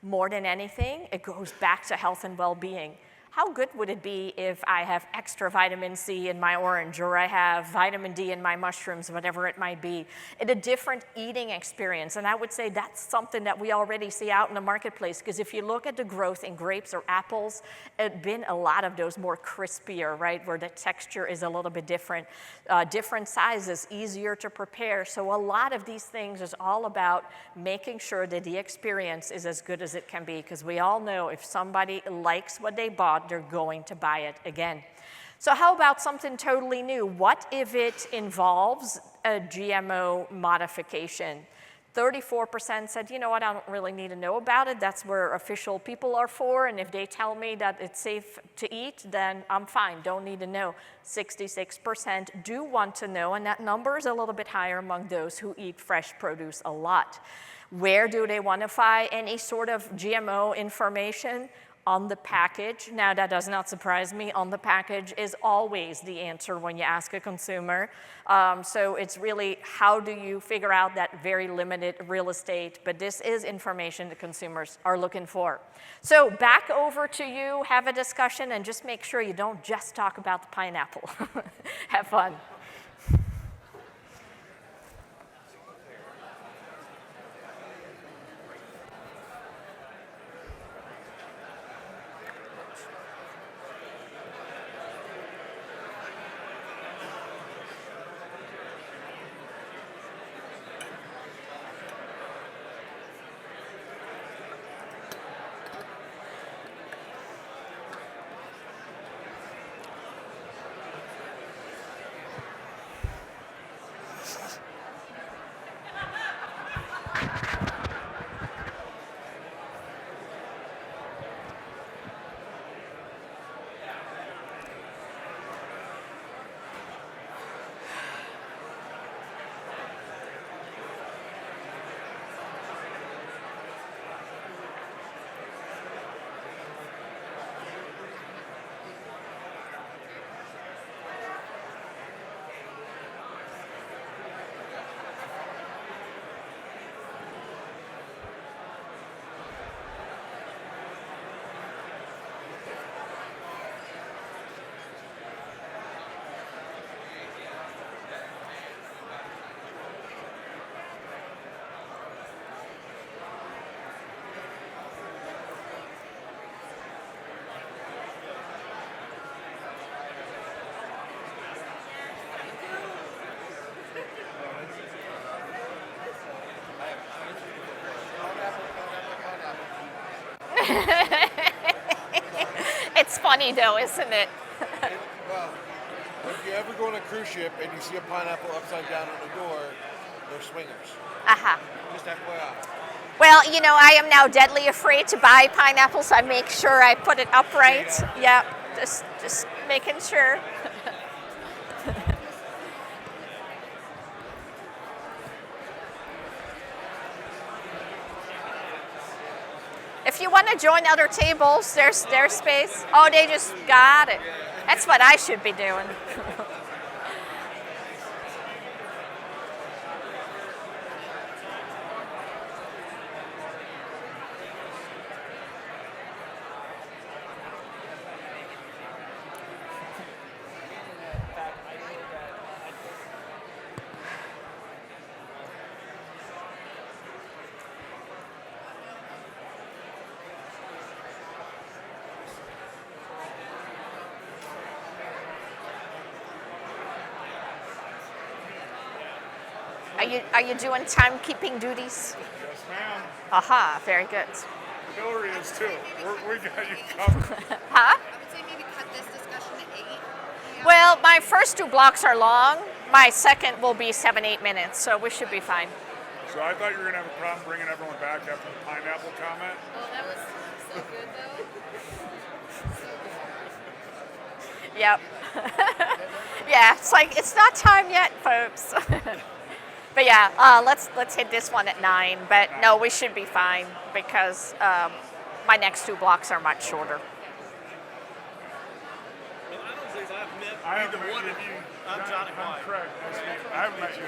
More than anything, it goes back to health and well-being. How good would it be if I have extra vitamin C in my orange, or I have vitamin D in my mushrooms, whatever it might be, in a different eating experience? And I would say that's something that we already see out in the marketplace, because if you look at the growth in grapes or apples, it's been a lot of those more crispier, right, where the texture is a little bit different, different sizes, easier to prepare. So a lot of these things is all about making sure that the experience is as good as it can be, because we all know if somebody likes what they bought, they're going to buy it again. So how about something totally new? What if it involves a GMO modification? 34% said, you know what, I don't really need to know about it. That's where official people are for, and if they tell me that it's safe to eat, then I'm fine, don't need to know. 66% do want to know, and that number is a little bit higher among those who eat fresh produce a lot. Where do they want to find any sort of GMO information? On the package. Now, that does not surprise me. On the package is always the answer when you ask a consumer. So it's really how do you figure out that very limited real estate, but this is information the consumers are looking for. So back over to you, have a discussion, and just make sure you don't just talk about the pineapple. Have fun. It's funny though, isn't it? Well, if you ever go on a cruise ship and you see a pineapple upside down on the door, they're swingers. Aha. Just FYI. Well, you know, I am now deadly afraid to buy pineapples. I make sure I put it upright. Yep, just making sure. If you want to join other tables, there's space. Oh, they just got it. That's what I should be doing. Are you doing timekeeping duties? Yes, ma'am. Aha, very good. Hillary is too. We got you covered. Huh? I would say maybe cut this discussion to 8. Well, my first 2 blocks are long. My second will be 7-8 minutes, so we should be fine. So I thought you were going to have a problem bringing everyone back after the pineapple comment. Oh, that was so good though. Yep. Yeah, it's like it's not time yet, folks. But yeah, let's hit this one at 9. But no, we should be fine because my next 2 blocks are much shorter. Well, I don't believe I've met I either haven't one met of you. you. I'm Johnny I'm White. Craig. Nice to meet you. I haven't met you.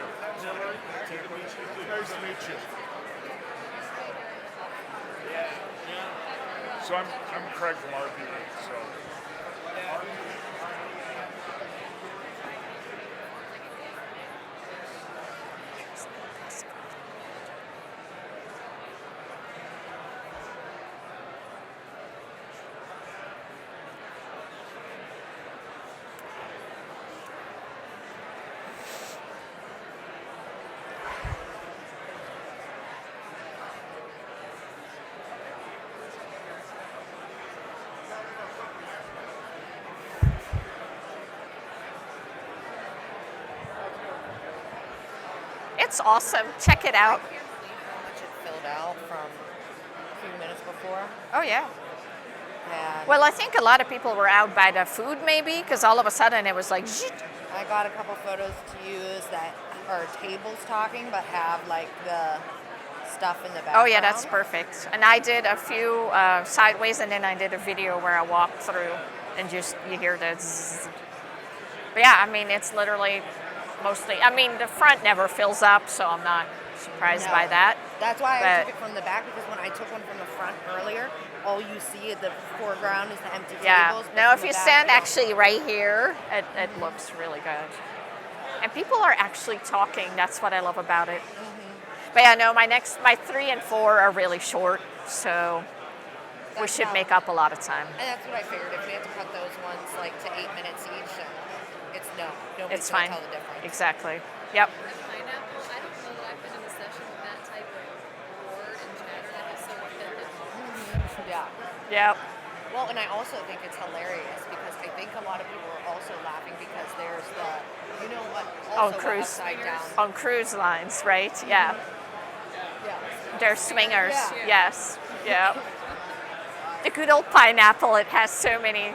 Nice to meet you. So I'm Craig from RPD. So. It's awesome. Check it out. How much it filled out from a few minutes before. Oh yeah. And Well, I think a lot of people were out by the food maybe because all of a sudden it was like, zzzz. I got a couple photos to use that are tables talking, but have like the stuff in the background. Oh yeah, that's perfect. And I did a few sideways, and then I did a video where I walked through, and just you hear the zzz. But yeah, I mean it's literally mostly. I mean the front never fills up, so I'm not surprised by that. That's why I But- took it from the back, because when I took one from the front earlier, all you see at the foreground is the empty Yeah. tables. but No, from if the you back, stand don't. actually right here, it looks really good. And people are actually talking. That's what I love about it. But yeah, no, my 3 and 4 are really short, so we That's should how- make up a lot of time. And that's what I figured. If we had to cut those ones like to 8 minutes each, then it's nobody's It's gonna fine. tell the difference. Exactly. Yep. Pineapple, I don't know that I've been in a session with that type of word and chatter that is so repetitive. Yeah. Yep. Well, and I also think it's hilarious because I think a lot of people are also laughing because there's the, you know what, On also cruise. upside down. On cruise lines, right? Yeah. Yeah. They're swingers. Yeah. Yes. Yeah. The good old pineapple. It has so many.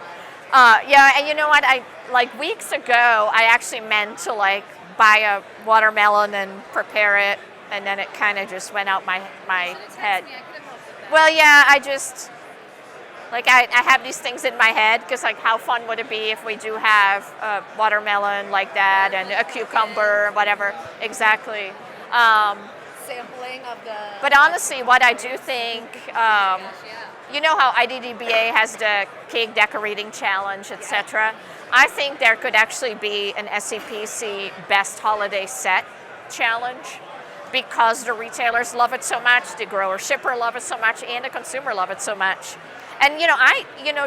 Yeah, and you know what? I like weeks ago. I actually meant to like buy a watermelon and prepare it, and then it kind of just went out my head. Yeah, I could have helped with that. Well, yeah, I just like I have these things in my head because like how fun would it be if we do have a watermelon like that and a cucumber, whatever. Exactly. Sampling of the. But honestly, what I do think, you know how IDDBA has the cake decorating challenge, etc. I think there could actually be an SEPC best holiday set challenge because the retailers love it so much, the grower shipper love it so much, and the consumer love it so much. And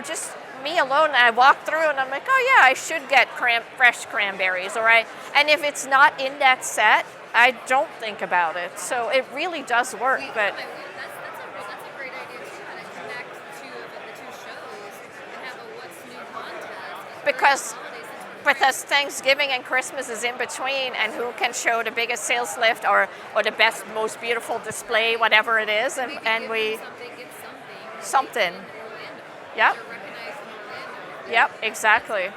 just me alone, I walk through and I'm like, oh yeah, I should get fresh cranberries, all right? And if it's not in that set, I don't think about it. So it really does work, but That's a great idea too, kind of connect the two shows and have a what's new contest. Because- during the holidays, since because Thanksgiving and Christmas is in between, and who can show the biggest sales lift or the best, most beautiful display, whatever it is, and we, give something. something. In Orlando. Yep. They're recognized in Orlando. Yep, exactly.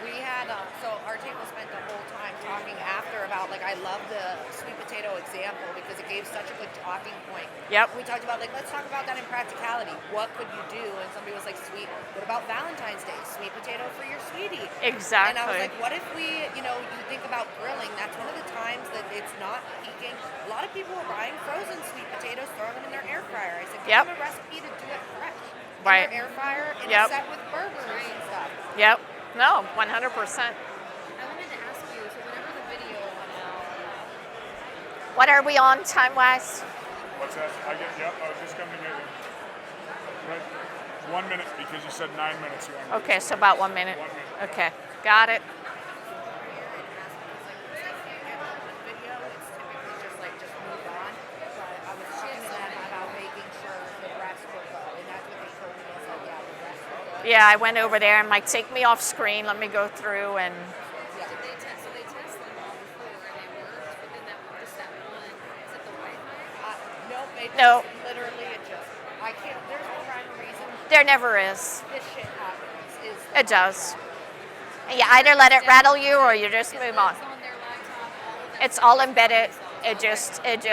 We had, so our table spent the whole time talking after about, like, I love the sweet potato example because it gave such a good talking point. Yep. We talked about, like, let's talk about that in practicality. What could you do? And somebody was like, sweet, what about Valentine's Day? Sweet potato for your sweetie. Exactly. And I was like, what if we, you think about grilling, that's one of the times that it's not peaking. A lot of people are buying frozen sweet potatoes, throwing them in their air fryer. I said, give Yep. them a recipe to do it fresh. Right. In their air fryer, and Yep. set with burgers and stuff. Yep. No, 100%. I wanted to ask you, so whenever the video went out, What are we on time-wise? What's that? I was just coming to get you. Right. 1 minute because you said 9 minutes. You wanted Okay, so about 1 minute. 1 minute. Okay, got it. Video, it's typically just move on. But I was talking to them about making sure the rest were good, and that's what they told me. I said, yeah, the rest were good. Yeah, I went over there and like take me off screen, let me go through and Yeah. did they test? So they tested them all before and they worked, but then just that one. Is it the Wi-Fi? Nope, it No. just, literally, it just, I can't, there's no rhyme or reason. there never is. This shit happens. Is the It does. And you either let it rattle you or you just move on. It's all embedded. It just it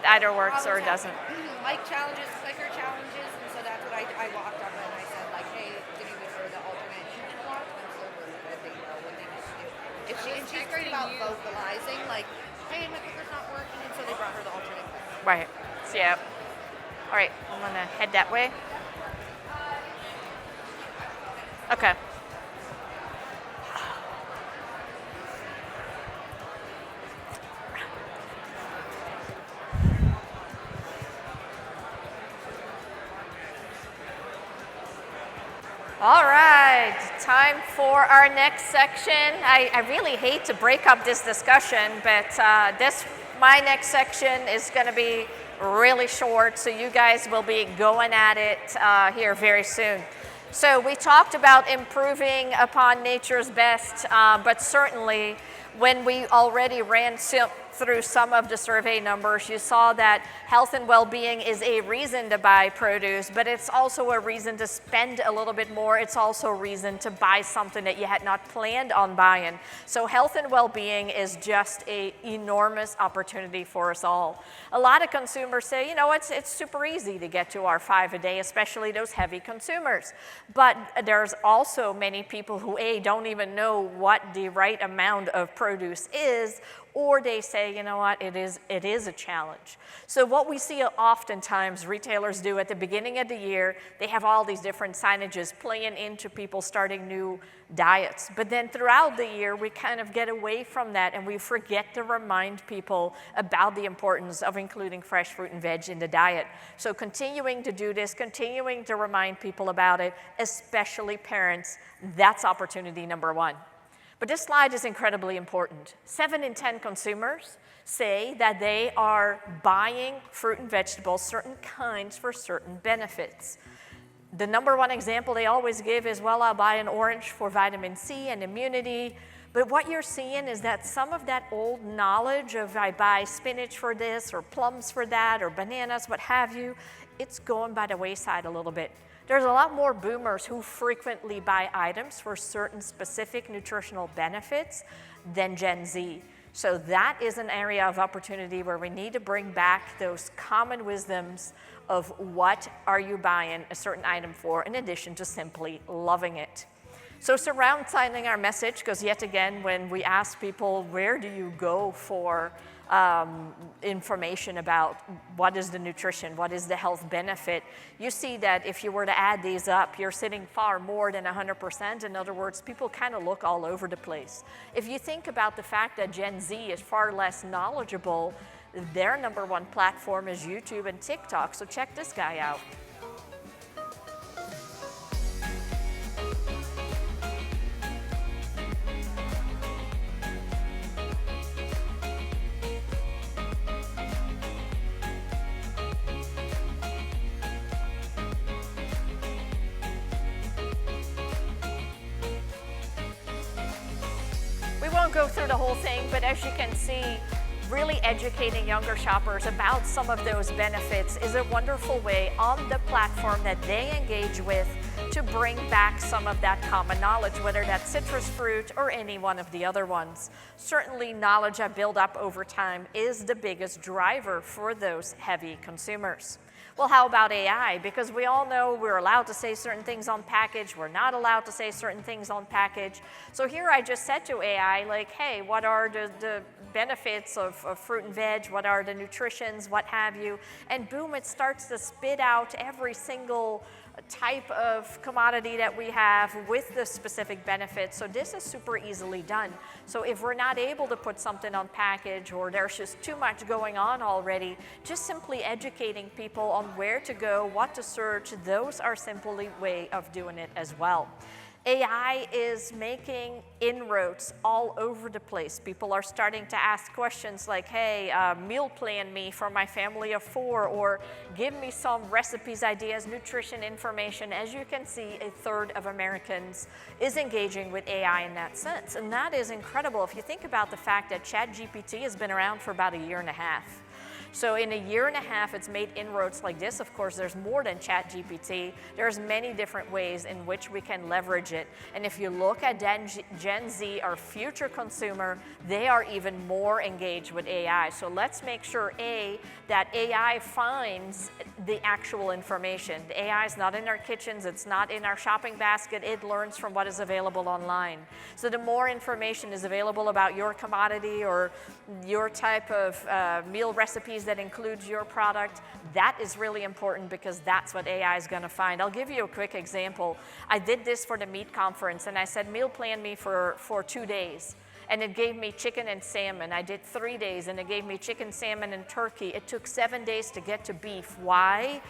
either works or it doesn't. Like challenges, clicker challenges, and so that's what I walked up and I said, like, hey, did you prefer the alternate? She can walk them so that they know what they need to do. And she's great about vocalizing, like, hey, my clicker's not working, and so they brought her the alternate clicker. Right. So, yeah. All right, I'm gonna head that way. Okay. All right, time for our next section. I really hate to break up this discussion, but my next section is going to be really short, so you guys will be going at it here very soon. So we talked about improving upon nature's best, but certainly when we already ran through some of the survey numbers, you saw that health and well-being is a reason to buy produce, but it's also a reason to spend a little bit more. It's also a reason to buy something that you had not planned on buying. So health and well-being is just an enormous opportunity for us all. A lot of consumers say, you know, it's super easy to get to our 5 a day, especially those heavy consumers. But there's also many people who, A, don't even know what the right amount of produce is, or they say, you know what, it is a challenge. So what we see oftentimes retailers do at the beginning of the year, they have all these different signages playing into people starting new diets. But then throughout the year, we kind of get away from that and we forget to remind people about the importance of including fresh fruit and veg in the diet. So continuing to do this, continuing to remind people about it, especially parents, that's opportunity number one. But this slide is incredibly important. 7 in 10 consumers say that they are buying fruit and vegetables, certain kinds, for certain benefits. The number one example they always give is, well, I'll buy an orange for vitamin C and immunity. But what you're seeing is that some of that old knowledge of I buy spinach for this or plums for that or bananas, what have you, it's going by the wayside a little bit. There's a lot more boomers who frequently buy items for certain specific nutritional benefits than Gen Z. So that is an area of opportunity where we need to bring back those common wisdoms of what are you buying a certain item for, in addition to simply loving it. So surround sounding our message, because yet again, when we ask people, where do you go for information about what is the nutrition, what is the health benefit, you see that if you were to add these up, you're sitting far more than 100%. In other words, people kind of look all over the place. If you think about the fact that Gen Z is far less knowledgeable, their number one platform is YouTube and TikTok, so check this guy out. We won't go through the whole thing, but as you can see, really educating younger shoppers about some of those benefits is a wonderful way on the platform that they engage with to bring back some of that common knowledge, whether that's citrus fruit or any one of the other ones. Certainly, knowledge I build up over time is the biggest driver for those heavy consumers. Well, how about AI? Because we all know we're allowed to say certain things on package, we're not allowed to say certain things on package. So here I just said to AI, like, hey, what are the benefits of fruit and veg? What are the nutritions? What have you? And boom, it starts to spit out every single type of commodity that we have with the specific benefits. So this is super easily done. So if we're not able to put something on package or there's just too much going on already, just simply educating people on where to go, what to search, those are simply way of doing it as well. AI is making inroads all over the place. People are starting to ask questions like, hey, meal plan me for my family of 4, or give me some recipes, ideas, nutrition information. As you can see, 1/3 of Americans is engaging with AI in that sense. And that is incredible if you think about the fact that ChatGPT has been around for about 1.5 years. So in a year and a half, it's made inroads like this. Of course, there's more than ChatGPT. There's many different ways in which we can leverage it. And if you look at Gen Z, our future consumer, they are even more engaged with AI. So let's make sure, A, that AI finds the actual information. The AI is not in our kitchens, it's not in our shopping basket, it learns from what is available online. So the more information is available about your commodity or your type of meal recipes that includes your product, that is really important because that's what AI is going to find. I'll give you a quick example. I did this for the meat conference and I said meal plan me for 2 days. And it gave me chicken and salmon. I did 3 days and it gave me chicken, salmon, and turkey. It took 7 days to get to beef. Why?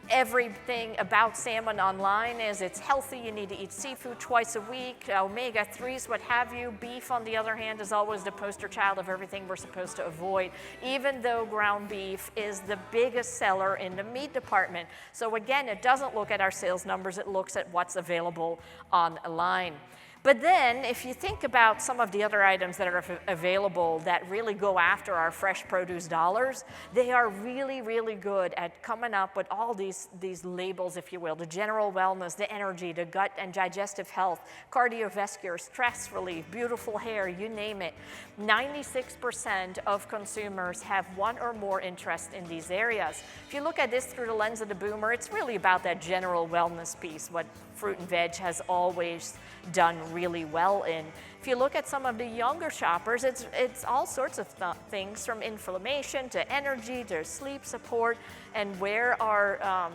Everything about salmon online is it's healthy, you need to eat seafood twice a week, omega-3s, what have you. Beef, on the other hand, is always the poster child of everything we're supposed to avoid, even though ground beef is the biggest seller in the meat department. So again, it doesn't look at our sales numbers, it looks at what's available online. But then, if you think about some of the other items that are available that really go after our fresh produce dollars, they are really, really good at coming up with all these labels, if you will, the general wellness, the energy, the gut and digestive health, cardiovascular, stress relief, beautiful hair, you name it. 96% of consumers have one or more interest in these areas. If you look at this through the lens of the boomer, it's really about that general wellness piece, what fruit and veg has always done really well in. If you look at some of the younger shoppers, it's all sorts of things, from inflammation to energy to sleep support. And where are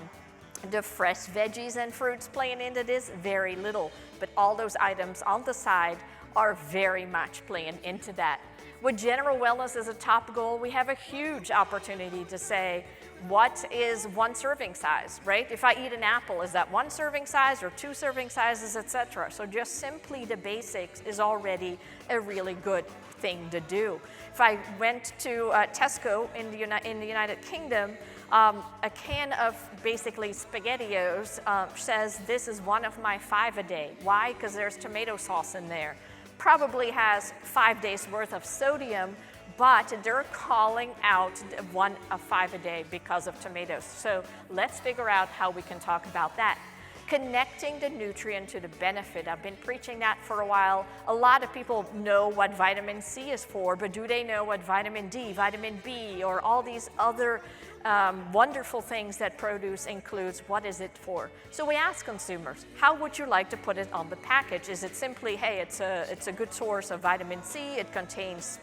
the fresh veggies and fruits playing into this? Very little. But all those items on the side are very much playing into that. With general wellness as a top goal, we have a huge opportunity to say, what is one serving size, right? If I eat an apple, is that one serving size or 2 serving sizes, etc.? So just simply the basics is already a really good thing to do. If I went to Tesco in the United Kingdom, a can of basically SpaghettiOs says this is one of my 5 a day. Why? Because there's tomato sauce in there. Probably has 5 days worth of sodium, but they're calling out 1 of 5 a day because of tomatoes. So let's figure out how we can talk about that. Connecting the nutrient to the benefit. I've been preaching that for a while. A lot of people know what vitamin C is for, but do they know what vitamin D, vitamin B, or all these other wonderful things that produce includes, what is it for? So we ask consumers, how would you like to put it on the package? Is it simply, hey, it's a good source of vitamin C, it contains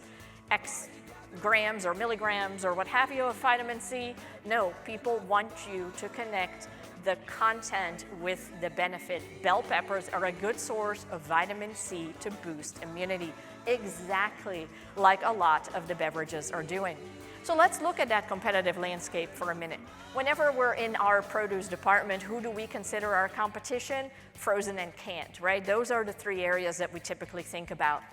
X grams or milligrams or what have you of vitamin C? No, people want you to connect the content with the benefit. Bell peppers are a good source of vitamin C to boost immunity, exactly like a lot of the beverages are doing. So let's look at that competitive landscape for a minute. Whenever we're in our produce department, who do we consider our competition? Frozen and canned, right? Those are the 3 areas that we typically think about.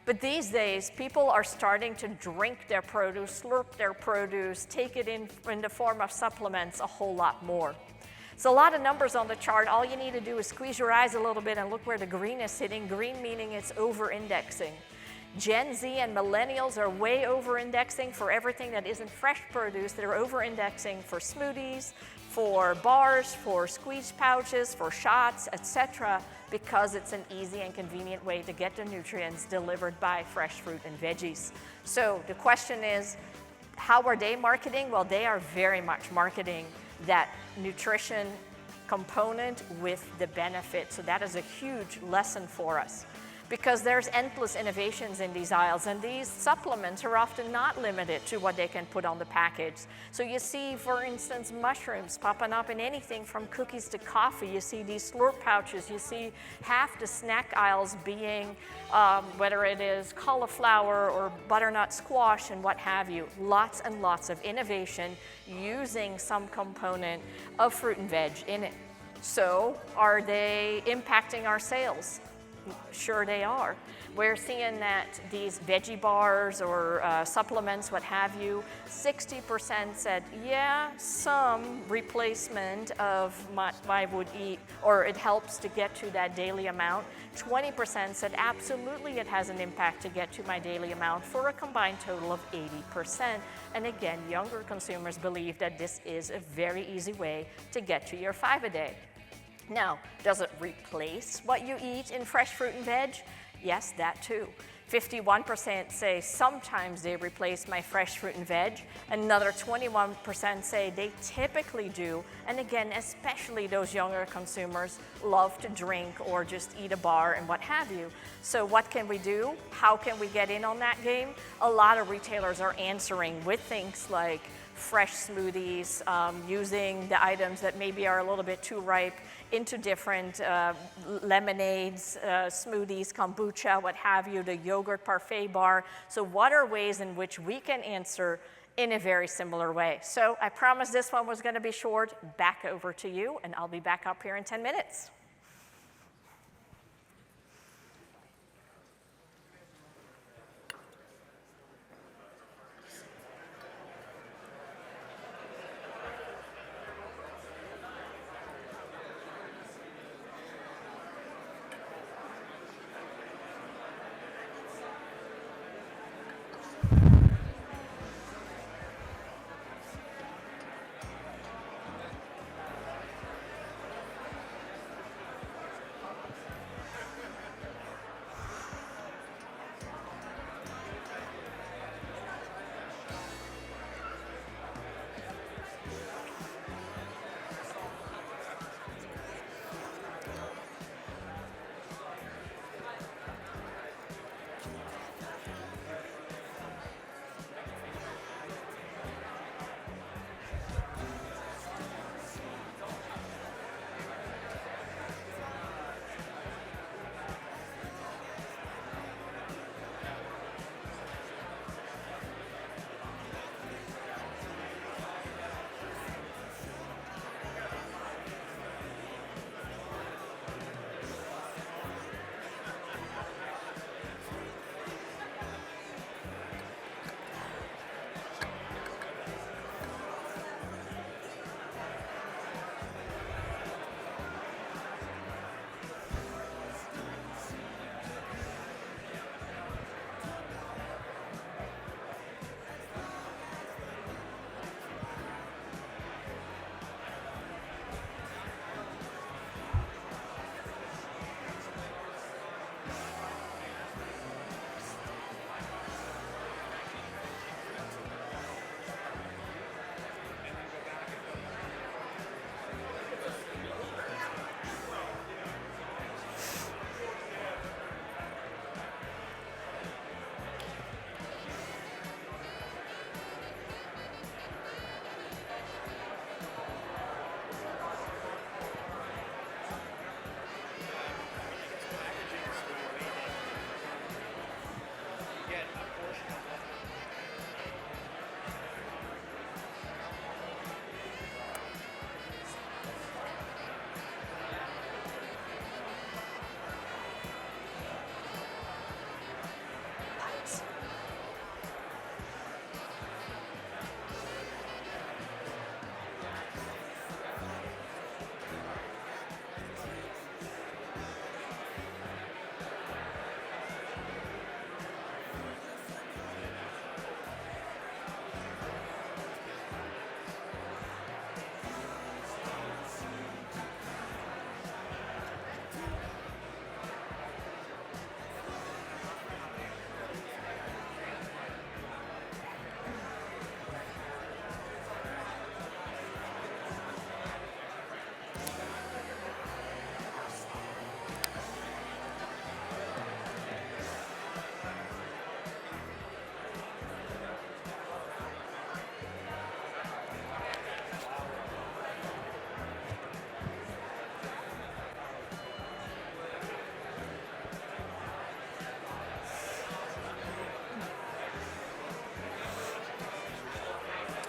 But these days, people are starting to drink their produce, slurp their produce, take it in the form of supplements a whole lot more. So a lot of numbers on the chart. All you need to do is squeeze your eyes a little bit and look where the green is sitting. Green meaning it's over-indexing. Gen Z and millennials are way over-indexing for everything that isn't fresh produce. They're over-indexing for smoothies, for bars, for squeeze pouches, for shots, etc., because it's an easy and convenient way to get the nutrients delivered by fresh fruit and veggies. So the question is, how are they marketing? Well, they are very much marketing that nutrition component with the benefit. So that is a huge lesson for us, because there's endless innovations in these aisles, and these supplements are often not limited to what they can put on the package. So you see, for instance, mushrooms popping up in anything from cookies to coffee. You see these slurp pouches. You see half the snack aisles being, whether it is cauliflower or butternut squash and what have you. Lots and lots of innovation using some component of fruit and veg in it. So are they impacting our sales? Sure they are. We're seeing that these veggie bars or supplements, what have you, 60% said, yeah, some replacement of what I would eat, or it helps to get to that daily amount. 20% said, absolutely, it has an impact to get to my daily amount, for a combined total of 80%. And again, younger consumers believe that this is a very easy way to get to your 5 a day. Now, does it replace what you eat in fresh fruit and veg? Yes, that too. 51% say sometimes they replace my fresh fruit and veg. Another 21% say they typically do. And again, especially those younger consumers love to drink or just eat a bar and what have you. So what can we do? How can we get in on that game? A lot of retailers are answering with things like fresh smoothies, using the items that maybe are a little bit too ripe into different lemonades, smoothies, kombucha, what have you, the yogurt parfait bar. So what are ways in which we can answer in a very similar way? So I promised this one was going to be short. Back over to you, and I'll be back up here in 10 minutes.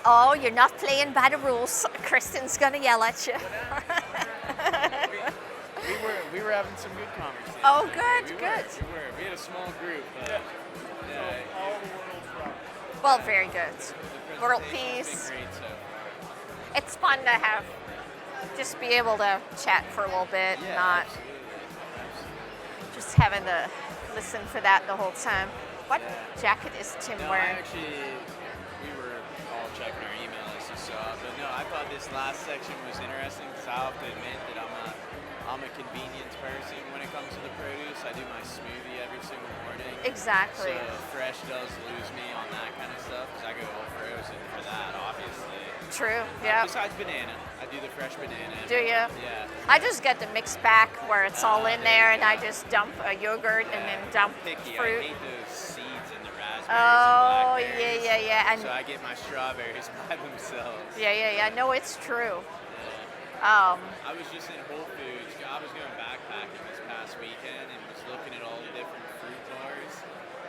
Oh, you're not playing by the rules. Kristen's going to yell at you. we were having some good conversations. Oh, good, we good. We had a small group. All the world's rock. Well, very good. The World presentation's peace. been great so far. It's fun to have, just be able to chat for a little bit, Yeah, not absolutely. just having to listen for that the whole time. What jacket is Tim No, wearing? we were all checking our email as you saw, but no, I thought this last section was interesting because I have to admit that I'm a convenience person when it comes to the produce. I do my smoothie every single morning. Exactly. So fresh does lose me on that kind of stuff because I go all frozen for that, obviously. True, yeah. Besides banana, I do the fresh banana. Do you? Yeah. I just get the mixed pack where it's all in there and I go. just dump a yogurt and then dump Picky. fruit. I hate those seeds in the raspberries Oh, and blackberries. yeah. And So I get my strawberries by themselves. yeah. No, it's true. I was just in Whole Foods. I was going backpacking this past weekend and was looking at all the different fruit bars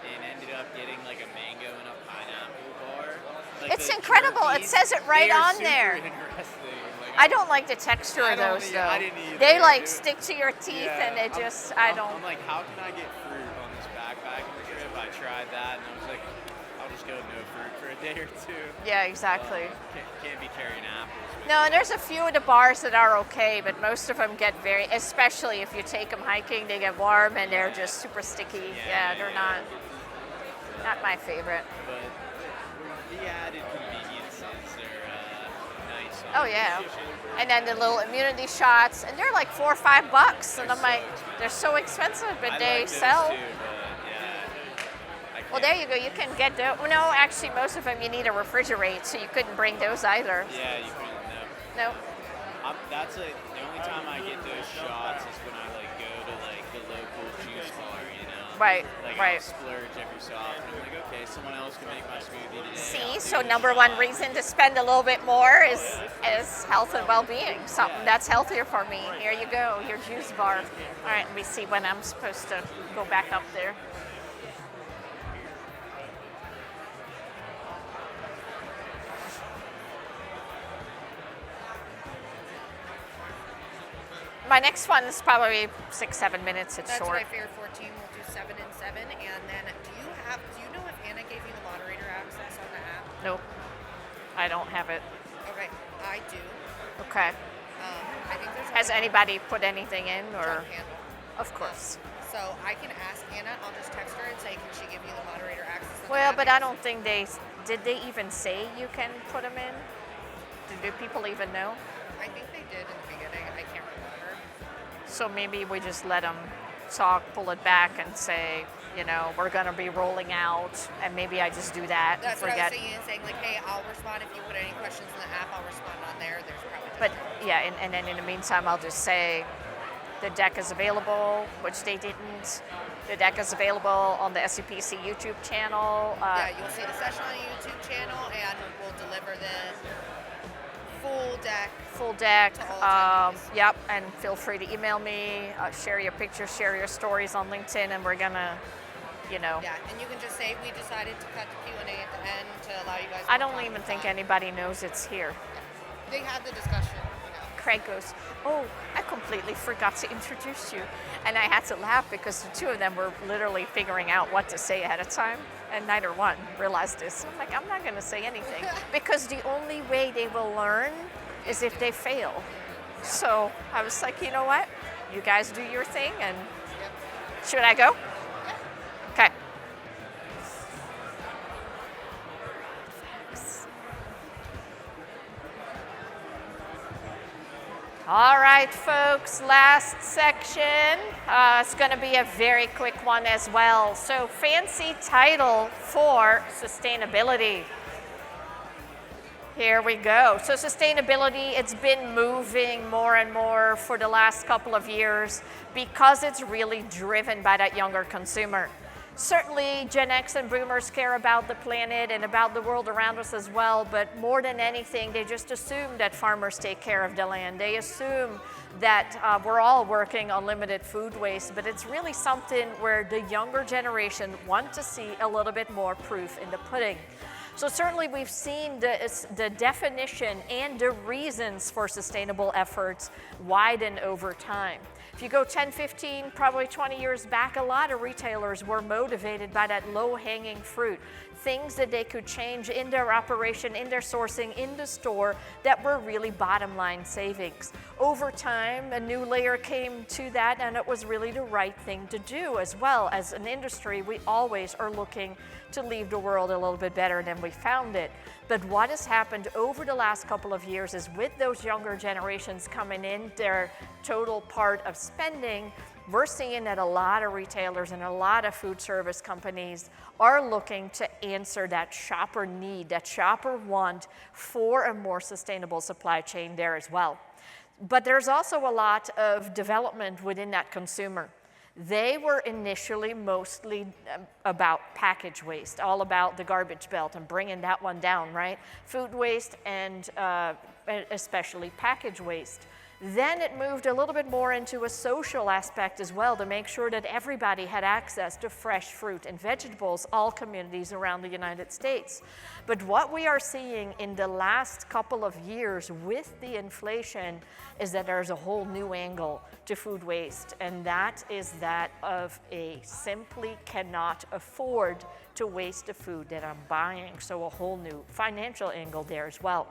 and ended up getting like a mango and a pineapple bar. Like It's the incredible. It jerkies, says it right they are on super there. Interesting. Like, I don't like the texture I of don't those either. though. I didn't either. They like It- stick to your teeth Yeah, and they I don't. I'm like, how can I get fruit on this backpacking trip? I tried that and I was like, I'll just go no fruit for a day or two. Yeah, exactly. Can't be carrying apples. No, and there's a few of the bars that are okay, but most of them get very, especially if you take them hiking, they get warm and they're just super sticky. Yeah, they're not my favorite. But the added conveniences are nice. Oh yeah. And then the little immunity shots, and they're like $4 or $5, and I'm like, they're so expensive, but I they like those sell. Too, but yeah, Well, there you go. You can get those. Well, no, actually, most of them you need to refrigerate, so you couldn't bring those either. Yeah, you couldn't know. No. That's like the only time I get those shots is when I like go to like the local juice bar, you know. Right, Like right. I'll splurge every so often. I'm like, okay, someone else can make my smoothie today. See, I'll so do the number shot. one reason to spend a little bit more is health and well-being. Something that's healthier for me. Here you go, your juice bar. All right, let me see when I'm supposed to go back up there. My next one is probably 6-7 minutes. It's That's short. what I figured 14. We'll do 7 and 7. And then do you know if Anna gave you the moderator access on the app? Nope, I don't have it. Okay, I do. Okay. I think there's Has anybody put anything in or? Jump handle. Of course. So I can ask Anna. I'll just text her and say, can she give you the moderator access? on the Well, app? but I don't think did they even say you can put them in? Do people even know? I think they did in the beginning. I can't remember. So maybe we just let them talk, pull it back and say, we're going to be rolling out, and maybe I just do that That's and what I forget. was saying, like, hey, I'll respond if you put any questions in the app. I'll respond on there. There's probably But yeah, and then in the meantime, I'll just say the deck is available, which they didn't. The deck is available on the SEPC YouTube channel. yeah, you'll see the session on the YouTube channel, and we'll deliver the full deck. Full deck. To all attendees. Yep, and feel free to email me, share your pictures, share your stories on LinkedIn, and we're gonna, Yeah, and you can just say we decided to cut the Q&A at the end to allow you guys. I more don't talking even think time. anybody knows it's here. They had the discussion. Craig goes, oh, I completely forgot to introduce you. And I had to laugh because the two of them were literally figuring out what to say ahead of time, and neither one realized this. I'm like, I'm not going to say anything because the only way they will learn is if they fail. So I was like, you know what? You guys do your thing, and should I go? Okay. All right, folks, last section. It's going to be a very quick one as well. So, fancy title for sustainability. Here we go. So, sustainability, it's been moving more and more for the last couple of years because it's really driven by that younger consumer. Certainly, Gen X and Boomers care about the planet and about the world around us as well, but more than anything, they just assume that farmers take care of the land. They assume that we're all working on limited food waste, but it's really something where the younger generation want to see a little bit more proof in the pudding. So certainly we've seen the definition and the reasons for sustainable efforts widen over time. If you go 10, 15, probably 20 years back, a lot of retailers were motivated by that low-hanging fruit, things that they could change in their operation, in their sourcing, in the store that were really bottom line savings. Over time, a new layer came to that, and it was really the right thing to do as well. As an industry, we always are looking to leave the world a little bit better than we found it. But what has happened over the last couple of years is with those younger generations coming in, their total part of spending, we're seeing that a lot of retailers and a lot of food service companies are looking to answer that shopper need, that shopper want for a more sustainable supply chain there as well. But there's also a lot of development within that consumer. They were initially mostly about package waste, all about the garbage belt and bringing that one down, right? Food waste and especially package waste. Then it moved a little bit more into a social aspect as well to make sure that everybody had access to fresh fruit and vegetables, all communities around the United States. But what we are seeing in the last couple of years with the inflation is that there's a whole new angle to food waste, and that is that of a simply cannot afford to waste the food that I'm buying. So a whole new financial angle there as well.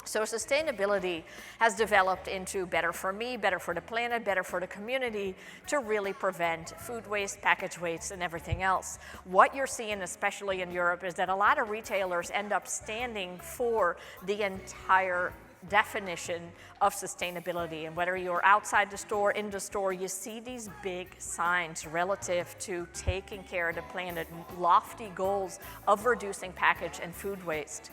So sustainability has developed into better for me, better for the planet, better for the community to really prevent food waste, package waste, and everything else. What you're seeing, especially in Europe, is that a lot of retailers end up standing for the entire definition of sustainability. And whether you're outside the store, in the store, you see these big signs relative to taking care of the planet, lofty goals of reducing package and food waste.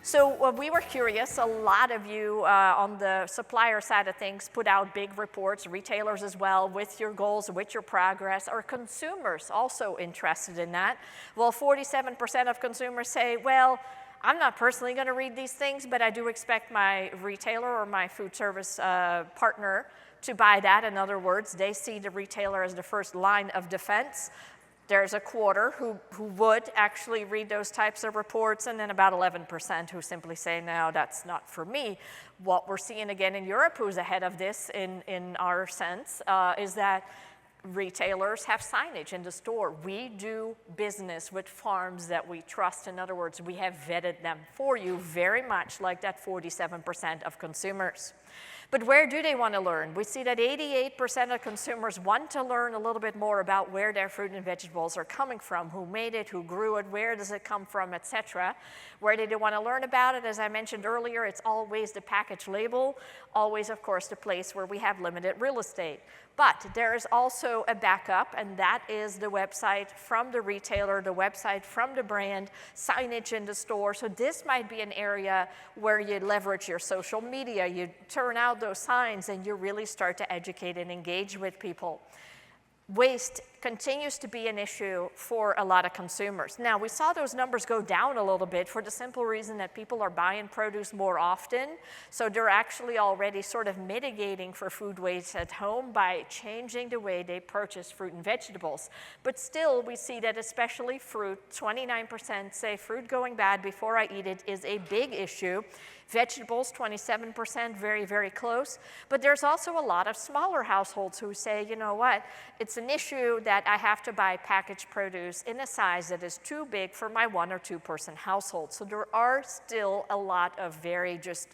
So we were curious, a lot of you on the supplier side of things put out big reports, retailers as well, with your goals, with your progress. Are consumers also interested in that? Well, 47% of consumers say, well, I'm not personally going to read these things, but I do expect my retailer or my food service partner to buy that. In other words, they see the retailer as the first line of defense. There's a quarter who would actually read those types of reports, and then about 11% who simply say, no, that's not for me. What we're seeing again in Europe, who's ahead of this in our sense, is that retailers have signage in the store. We do business with farms that we trust. In other words, we have vetted them for you, very much like that 47% of consumers. But where do they want to learn? We see that 88% of consumers want to learn a little bit more about where their fruit and vegetables are coming from, who made it, who grew it, where does it come from, etc. Where do they want to learn about it? As I mentioned earlier, it's always the package label, always, of course, the place where we have limited real estate. But there is also a backup, and that is the website from the retailer, the website from the brand, signage in the store. So this might be an area where you leverage your social media, you turn out those signs, and you really start to educate and engage with people. Waste continues to be an issue for a lot of consumers. Now, we saw those numbers go down a little bit for the simple reason that people are buying produce more often. So they're actually already sort of mitigating for food waste at home by changing the way they purchase fruit and vegetables. But still, we see that especially fruit, 29% say fruit going bad before I eat it is a big issue. Vegetables, 27%, very, very close. But there's also a lot of smaller households who say, you know what, it's an issue that I have to buy packaged produce in a size that is too big for my 1 or 2 person household. So there are still a lot of very just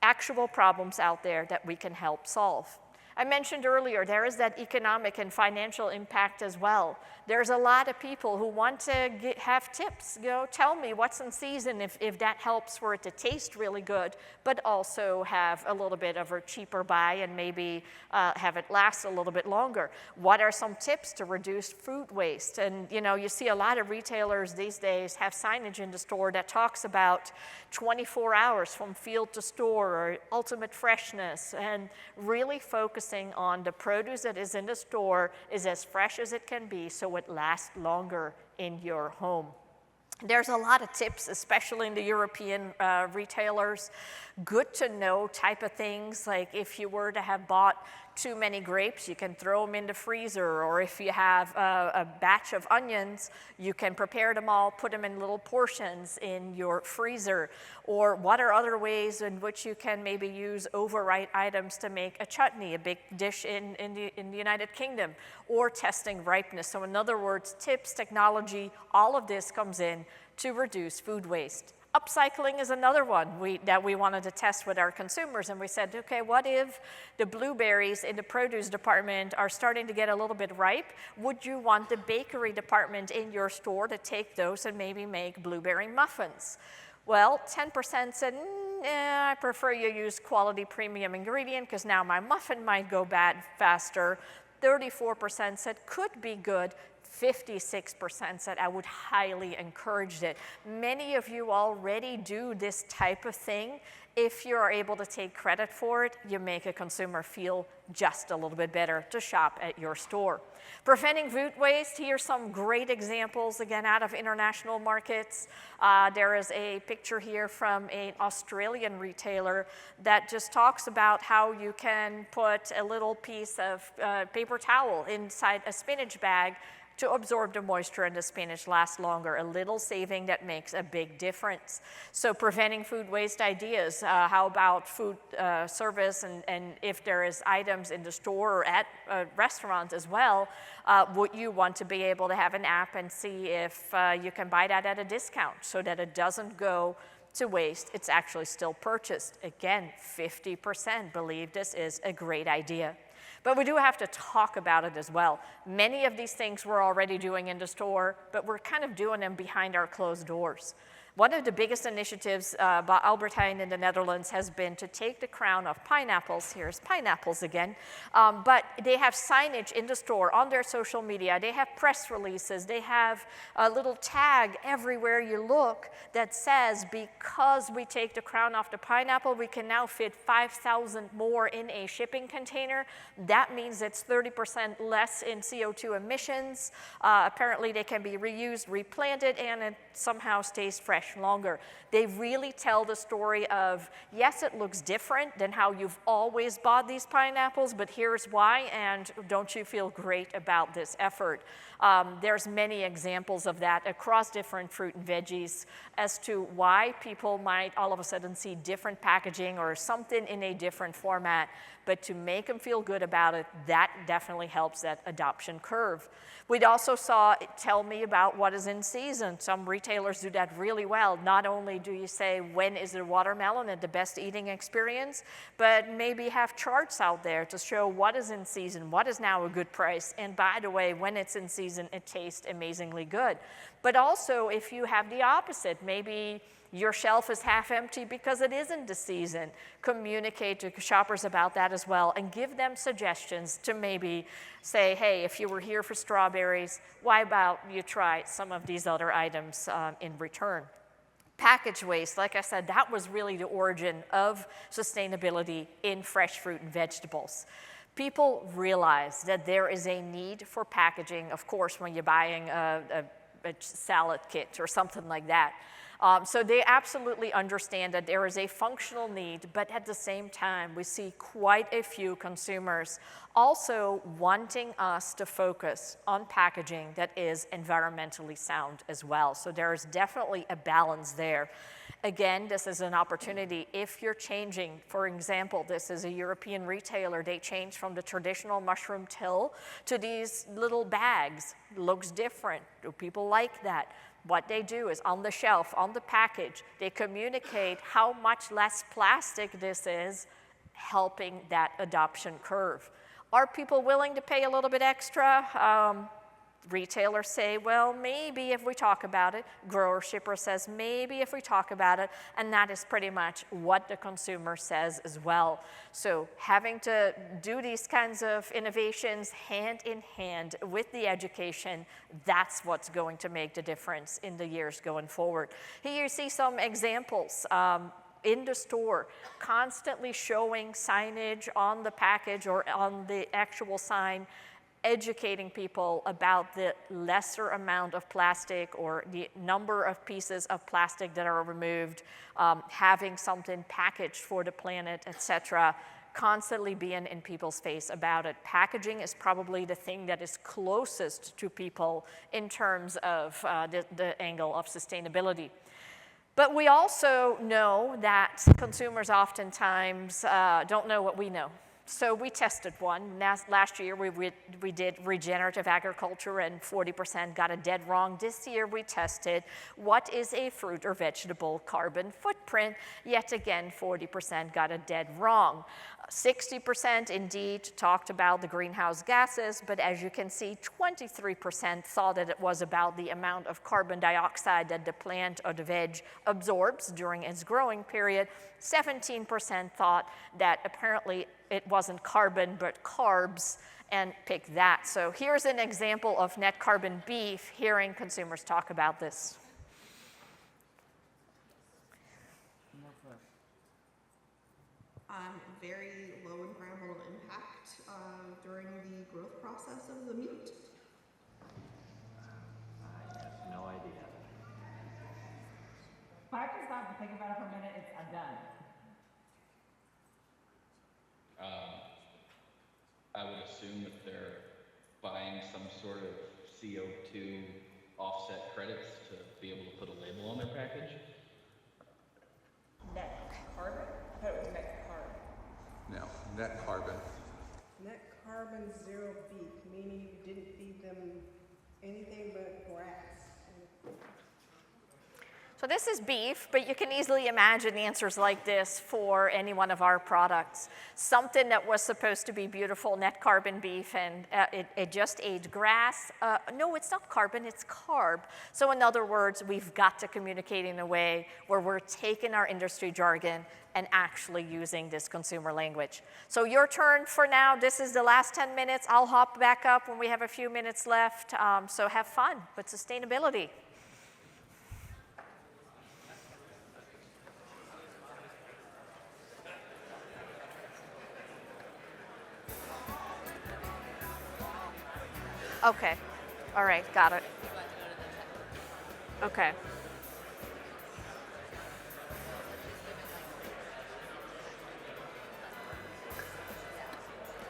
actual problems out there that we can help solve. I mentioned earlier, there is that economic and financial impact as well. There's a lot of people who want to have tips. You know, tell me what's in season if that helps for it to taste really good, but also have a little bit of a cheaper buy and maybe have it last a little bit longer. What are some tips to reduce food waste? And you know, you see a lot of retailers these days have signage in the store that talks about 24 hours from field to store or ultimate freshness, and really focusing on the produce that is in the store is as fresh as it can be so it lasts longer in your home. There's a lot of tips, especially in the European retailers. Good to know type of things, like if you were to have bought too many grapes, you can throw them in the freezer, or if you have a batch of onions, you can prepare them all, put them in little portions in your freezer. Or what are other ways in which you can maybe use overripe items to make a chutney, a big dish in the United Kingdom, or testing ripeness. So in other words, tips, technology, all of this comes in to reduce food waste. Upcycling is another one that we wanted to test with our consumers, and we said, okay, what if the blueberries in the produce department are starting to get a little bit ripe? Would you want the bakery department in your store to take those and maybe make blueberry muffins? Well, 10% said, I prefer you use quality premium ingredient because now my muffin might go bad faster. 34% said could be good. 56% said I would highly encourage it. Many of you already do this type of thing. If you're able to take credit for it, you make a consumer feel just a little bit better to shop at your store. Preventing food waste, here's some great examples, again, out of international markets. There is a picture here from an Australian retailer that just talks about how you can put a little piece of paper towel inside a spinach bag to absorb the moisture and the spinach lasts longer. A little saving that makes a big difference. So preventing food waste ideas. How about food service and if there is items in the store or at restaurants as well, would you want to be able to have an app and see if you can buy that at a discount so that it doesn't go to waste, it's actually still purchased. Again, 50% believe this is a great idea. But we do have to talk about it as well. Many of these things we're already doing in the store, but we're kind of doing them behind our closed doors. One of the biggest initiatives by Albert Heijn in the Netherlands has been to take the crown of pineapples. Here's pineapples again. But they have signage in the store, on their social media. They have press releases. They have a little tag everywhere you look that says, because we take the crown off the pineapple, we can now fit 5,000 more in a shipping container. That means it's 30% less in CO2 emissions. Apparently, they can be reused, replanted, and it somehow stays fresh longer. They really tell the story of, yes, it looks different than how you've always bought these pineapples, but here's why, and don't you feel great about this effort? There's many examples of that across different fruit and veggies as to why people might all of a sudden see different packaging or something in a different format, but to make them feel good about it, that definitely helps that adoption curve. We'd also saw tell me about what is in season. Some retailers do that really well. Not only do you say, when is the watermelon at the best eating experience, but maybe have charts out there to show what is in season, what is now a good price, and by the way, when it's in season, it tastes amazingly good. But also, if you have the opposite, maybe your shelf is half empty because it isn't the season, communicate to shoppers about that as well and give them suggestions to maybe say, hey, if you were here for strawberries, why about you try some of these other items in return? Package waste, like I said, that was really the origin of sustainability in fresh fruit and vegetables. People realize that there is a need for packaging, of course, when you're buying a salad kit or something like that. So they absolutely understand that there is a functional need, but at the same time, we see quite a few consumers also wanting us to focus on packaging that is environmentally sound as well. So there is definitely a balance there. Again, this is an opportunity if you're changing. For example, this is a European retailer. They changed from the traditional mushroom till to these little bags. Looks different. Do people like that? What they do is on the shelf, on the package, they communicate how much less plastic this is, helping that adoption curve. Are people willing to pay a little bit extra? Retailers say, well, maybe if we talk about it. Grower shipper says, maybe if we talk about it. And that is pretty much what the consumer says as well. So having to do these kinds of innovations hand in hand with the education, that's what's going to make the difference in the years going forward. Here you see some examples. In the store, constantly showing signage on the package or on the actual sign, educating people about the lesser amount of plastic or the number of pieces of plastic that are removed, having something packaged for the planet, etc. constantly being in people's face about it. Packaging is probably the thing that is closest to people in terms of the angle of sustainability. But we also know that consumers oftentimes don't know what we know. So we tested one. Last year we did regenerative agriculture and 40% got it dead wrong. This year we tested what is a fruit or vegetable carbon footprint. Yet again, 40% got it dead wrong. 60% indeed talked about the greenhouse gases, but as you can see, 23% thought that it was about the amount of carbon dioxide that the plant or the veg absorbs during its growing period. 17% thought that apparently it wasn't carbon but carbs, and picked that. So here's an example of net carbon beef, hearing consumers talk about this. Very low environmental impact during the growth process of the meat. I have no idea. If I can stop and think about it for a minute, I'm done. I would assume that they're buying some sort of CO2 offset credits to be able to put a label on their package. Net carbon? I thought it was net carb. No, net carbon. Net carbon zero beef, meaning you didn't feed them anything but grass. So this is beef, but you can easily imagine answers like this for any one of our products. Something that was supposed to be beautiful, net carbon beef, and it just ate grass. No, it's not carbon, it's carb. So in other words, we've got to communicate in a way where we're taking our industry jargon and actually using this consumer language. So your turn for now. This is the last 10 minutes. I'll hop back up when we have a few minutes left. So have fun with sustainability. Okay. All right, got it. Okay.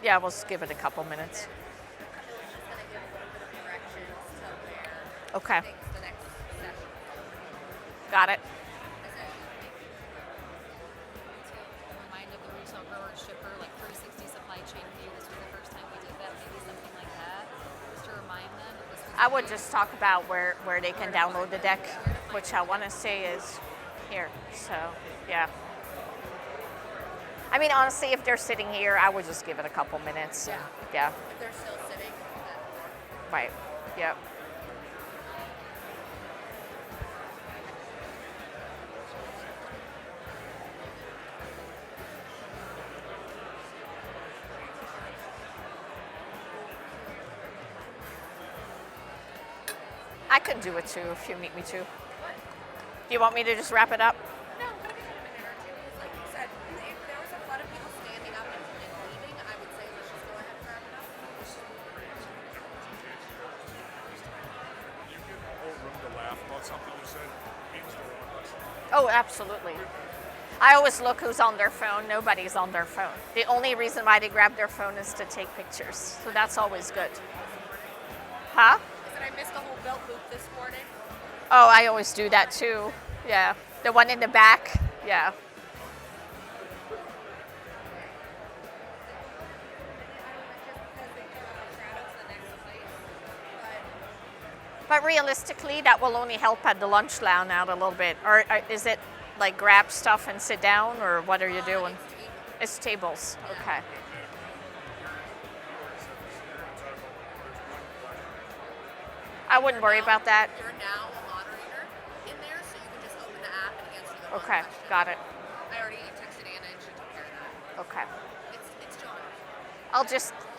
Yeah, we'll just give it a couple minutes. Okay. Got it. Remind of the retail grower shipper, like 360 supply chain view. This was the first time we did that, maybe something like that, just to remind them. I would just talk about where they can download the deck, which I want to say is here. So, yeah. I mean, honestly, if they're sitting here, I would just give it a couple minutes. Yeah. Yeah. If they're still sitting. Right. Yep. I could do it too if you need me to. Do you want me to just wrap it up? No, we'll give it a minute or two. Like you said, if there was a flood of people standing up and leaving, I would say let's just go ahead and wrap it up. You get the whole room to laugh about something you said. Means the wrong person. Oh, absolutely. I always look who's on their phone. Nobody's on their phone. The only reason why they grab their phone is to take pictures. So that's always good. Huh? I missed the whole belt loop this morning. Oh, I always do that too. Yeah. The one in the back. Yeah. But realistically, that will only help at the lunch lounge out a little bit. Or is it like grab stuff and sit down, or what are you doing? It's tables. Okay. I wouldn't worry about that. You're now a moderator in there, so you can just open the app and answer the Okay, question. got it. I already texted Anna and she took care of that. Okay. It's John.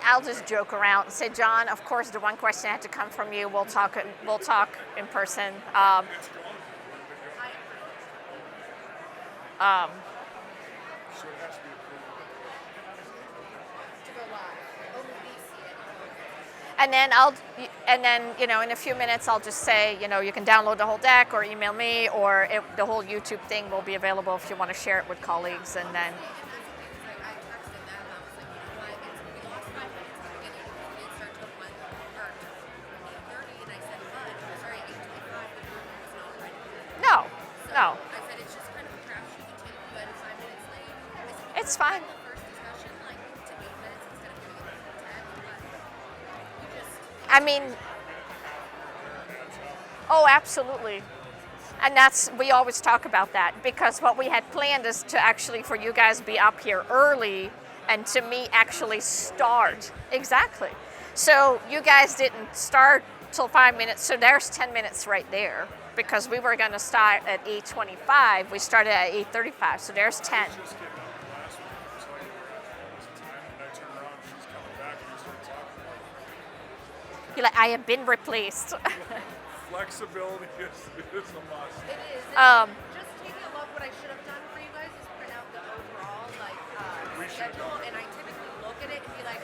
I'll just joke around and say, John, of course, the one question had to come from you. We'll talk in person. So it has to be approved. To go live. Only we see it. And then in a few minutes I'll just say, you can download the whole deck or email me, or the whole YouTube thing will be available if you want to share it with colleagues. And then I texted them it's fine. I mean, oh, absolutely. And we always talk about that, because what we had planned is to actually, for you guys be up here early and to me actually start. Exactly. So you guys didn't start till 5 minutes, so there's 10 minutes right there, because we were gonna start at 8:25, we started at 8:35, so there's 10. You're like, I have been replaced. Flexibility is a must. It is. Just taking a look, what I should have done for you guys is print out the overall schedule, and I typically look at it and be like,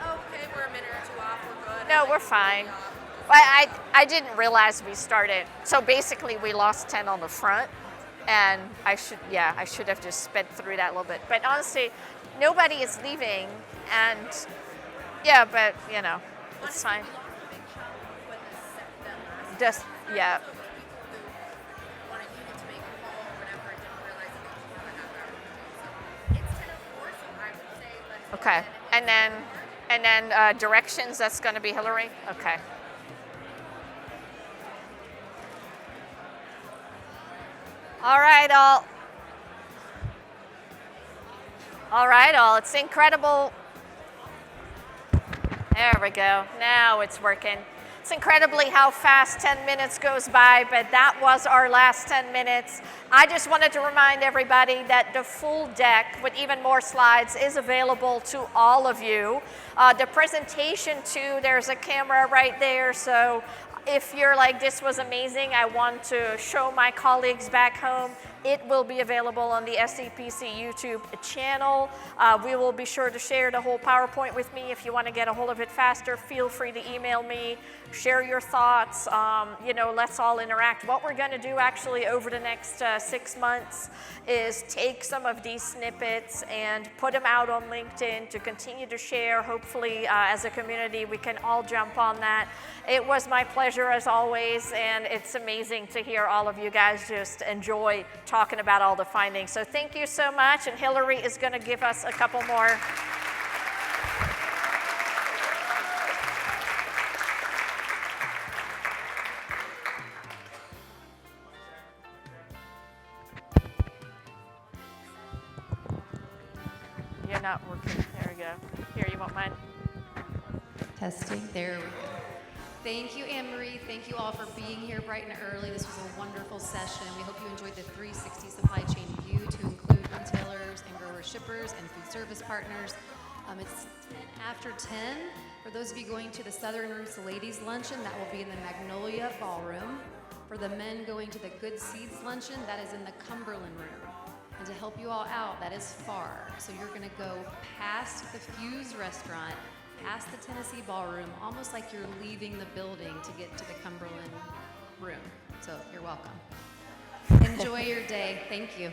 oh, okay, we're a minute or two off, we're good. No, we're fine. I didn't realize we started. So basically, we lost 10 on the front, and I should have just sped through that a little bit. But honestly, nobody is leaving, and yeah, but you know, it's fine. Just yeah. Okay, and then directions. That's going to be Hillary. Okay. All right, all. All right, all. It's incredible. There we go. Now it's working. It's incredibly how fast 10 minutes goes by, but that was our last 10 minutes. I just wanted to remind everybody that the full deck with even more slides is available to all of you. The presentation too, there's a camera right there, so if you're like, this was amazing, I want to show my colleagues back home, it will be available on the SEPC YouTube channel. We will be sure to share the whole PowerPoint with me. If you want to get a hold of it faster, feel free to email me, share your thoughts, let's all interact. What we're going to do actually over the next 6 months is take some of these snippets and put them out on LinkedIn to continue to share. Hopefully, as a community, we can all jump on that. It was my pleasure as always, and it's amazing to hear all of you guys just enjoy talking about all the findings. So thank you so much, and Hillary is going to give us a couple more. You're not working. There we go. Here, you want mine? Testing. There we go. Thank you, Anne-Marie. Thank you all for being here bright and early. This was a wonderful session. We hope you enjoyed the 360 supply chain view to include retailers and grower shippers and food service partners. It's 10 after 10. For those of you going to the Southern Roots Ladies Luncheon, that will be in the Magnolia Ballroom. For the men going to the Good Seeds Luncheon, that is in the Cumberland Room. And to help you all out, that is far. So you're gonna go past the Fuse restaurant, past the Tennessee Ballroom, almost like you're leaving the building to get to the Cumberland Room. So you're welcome. Enjoy your day. Thank you.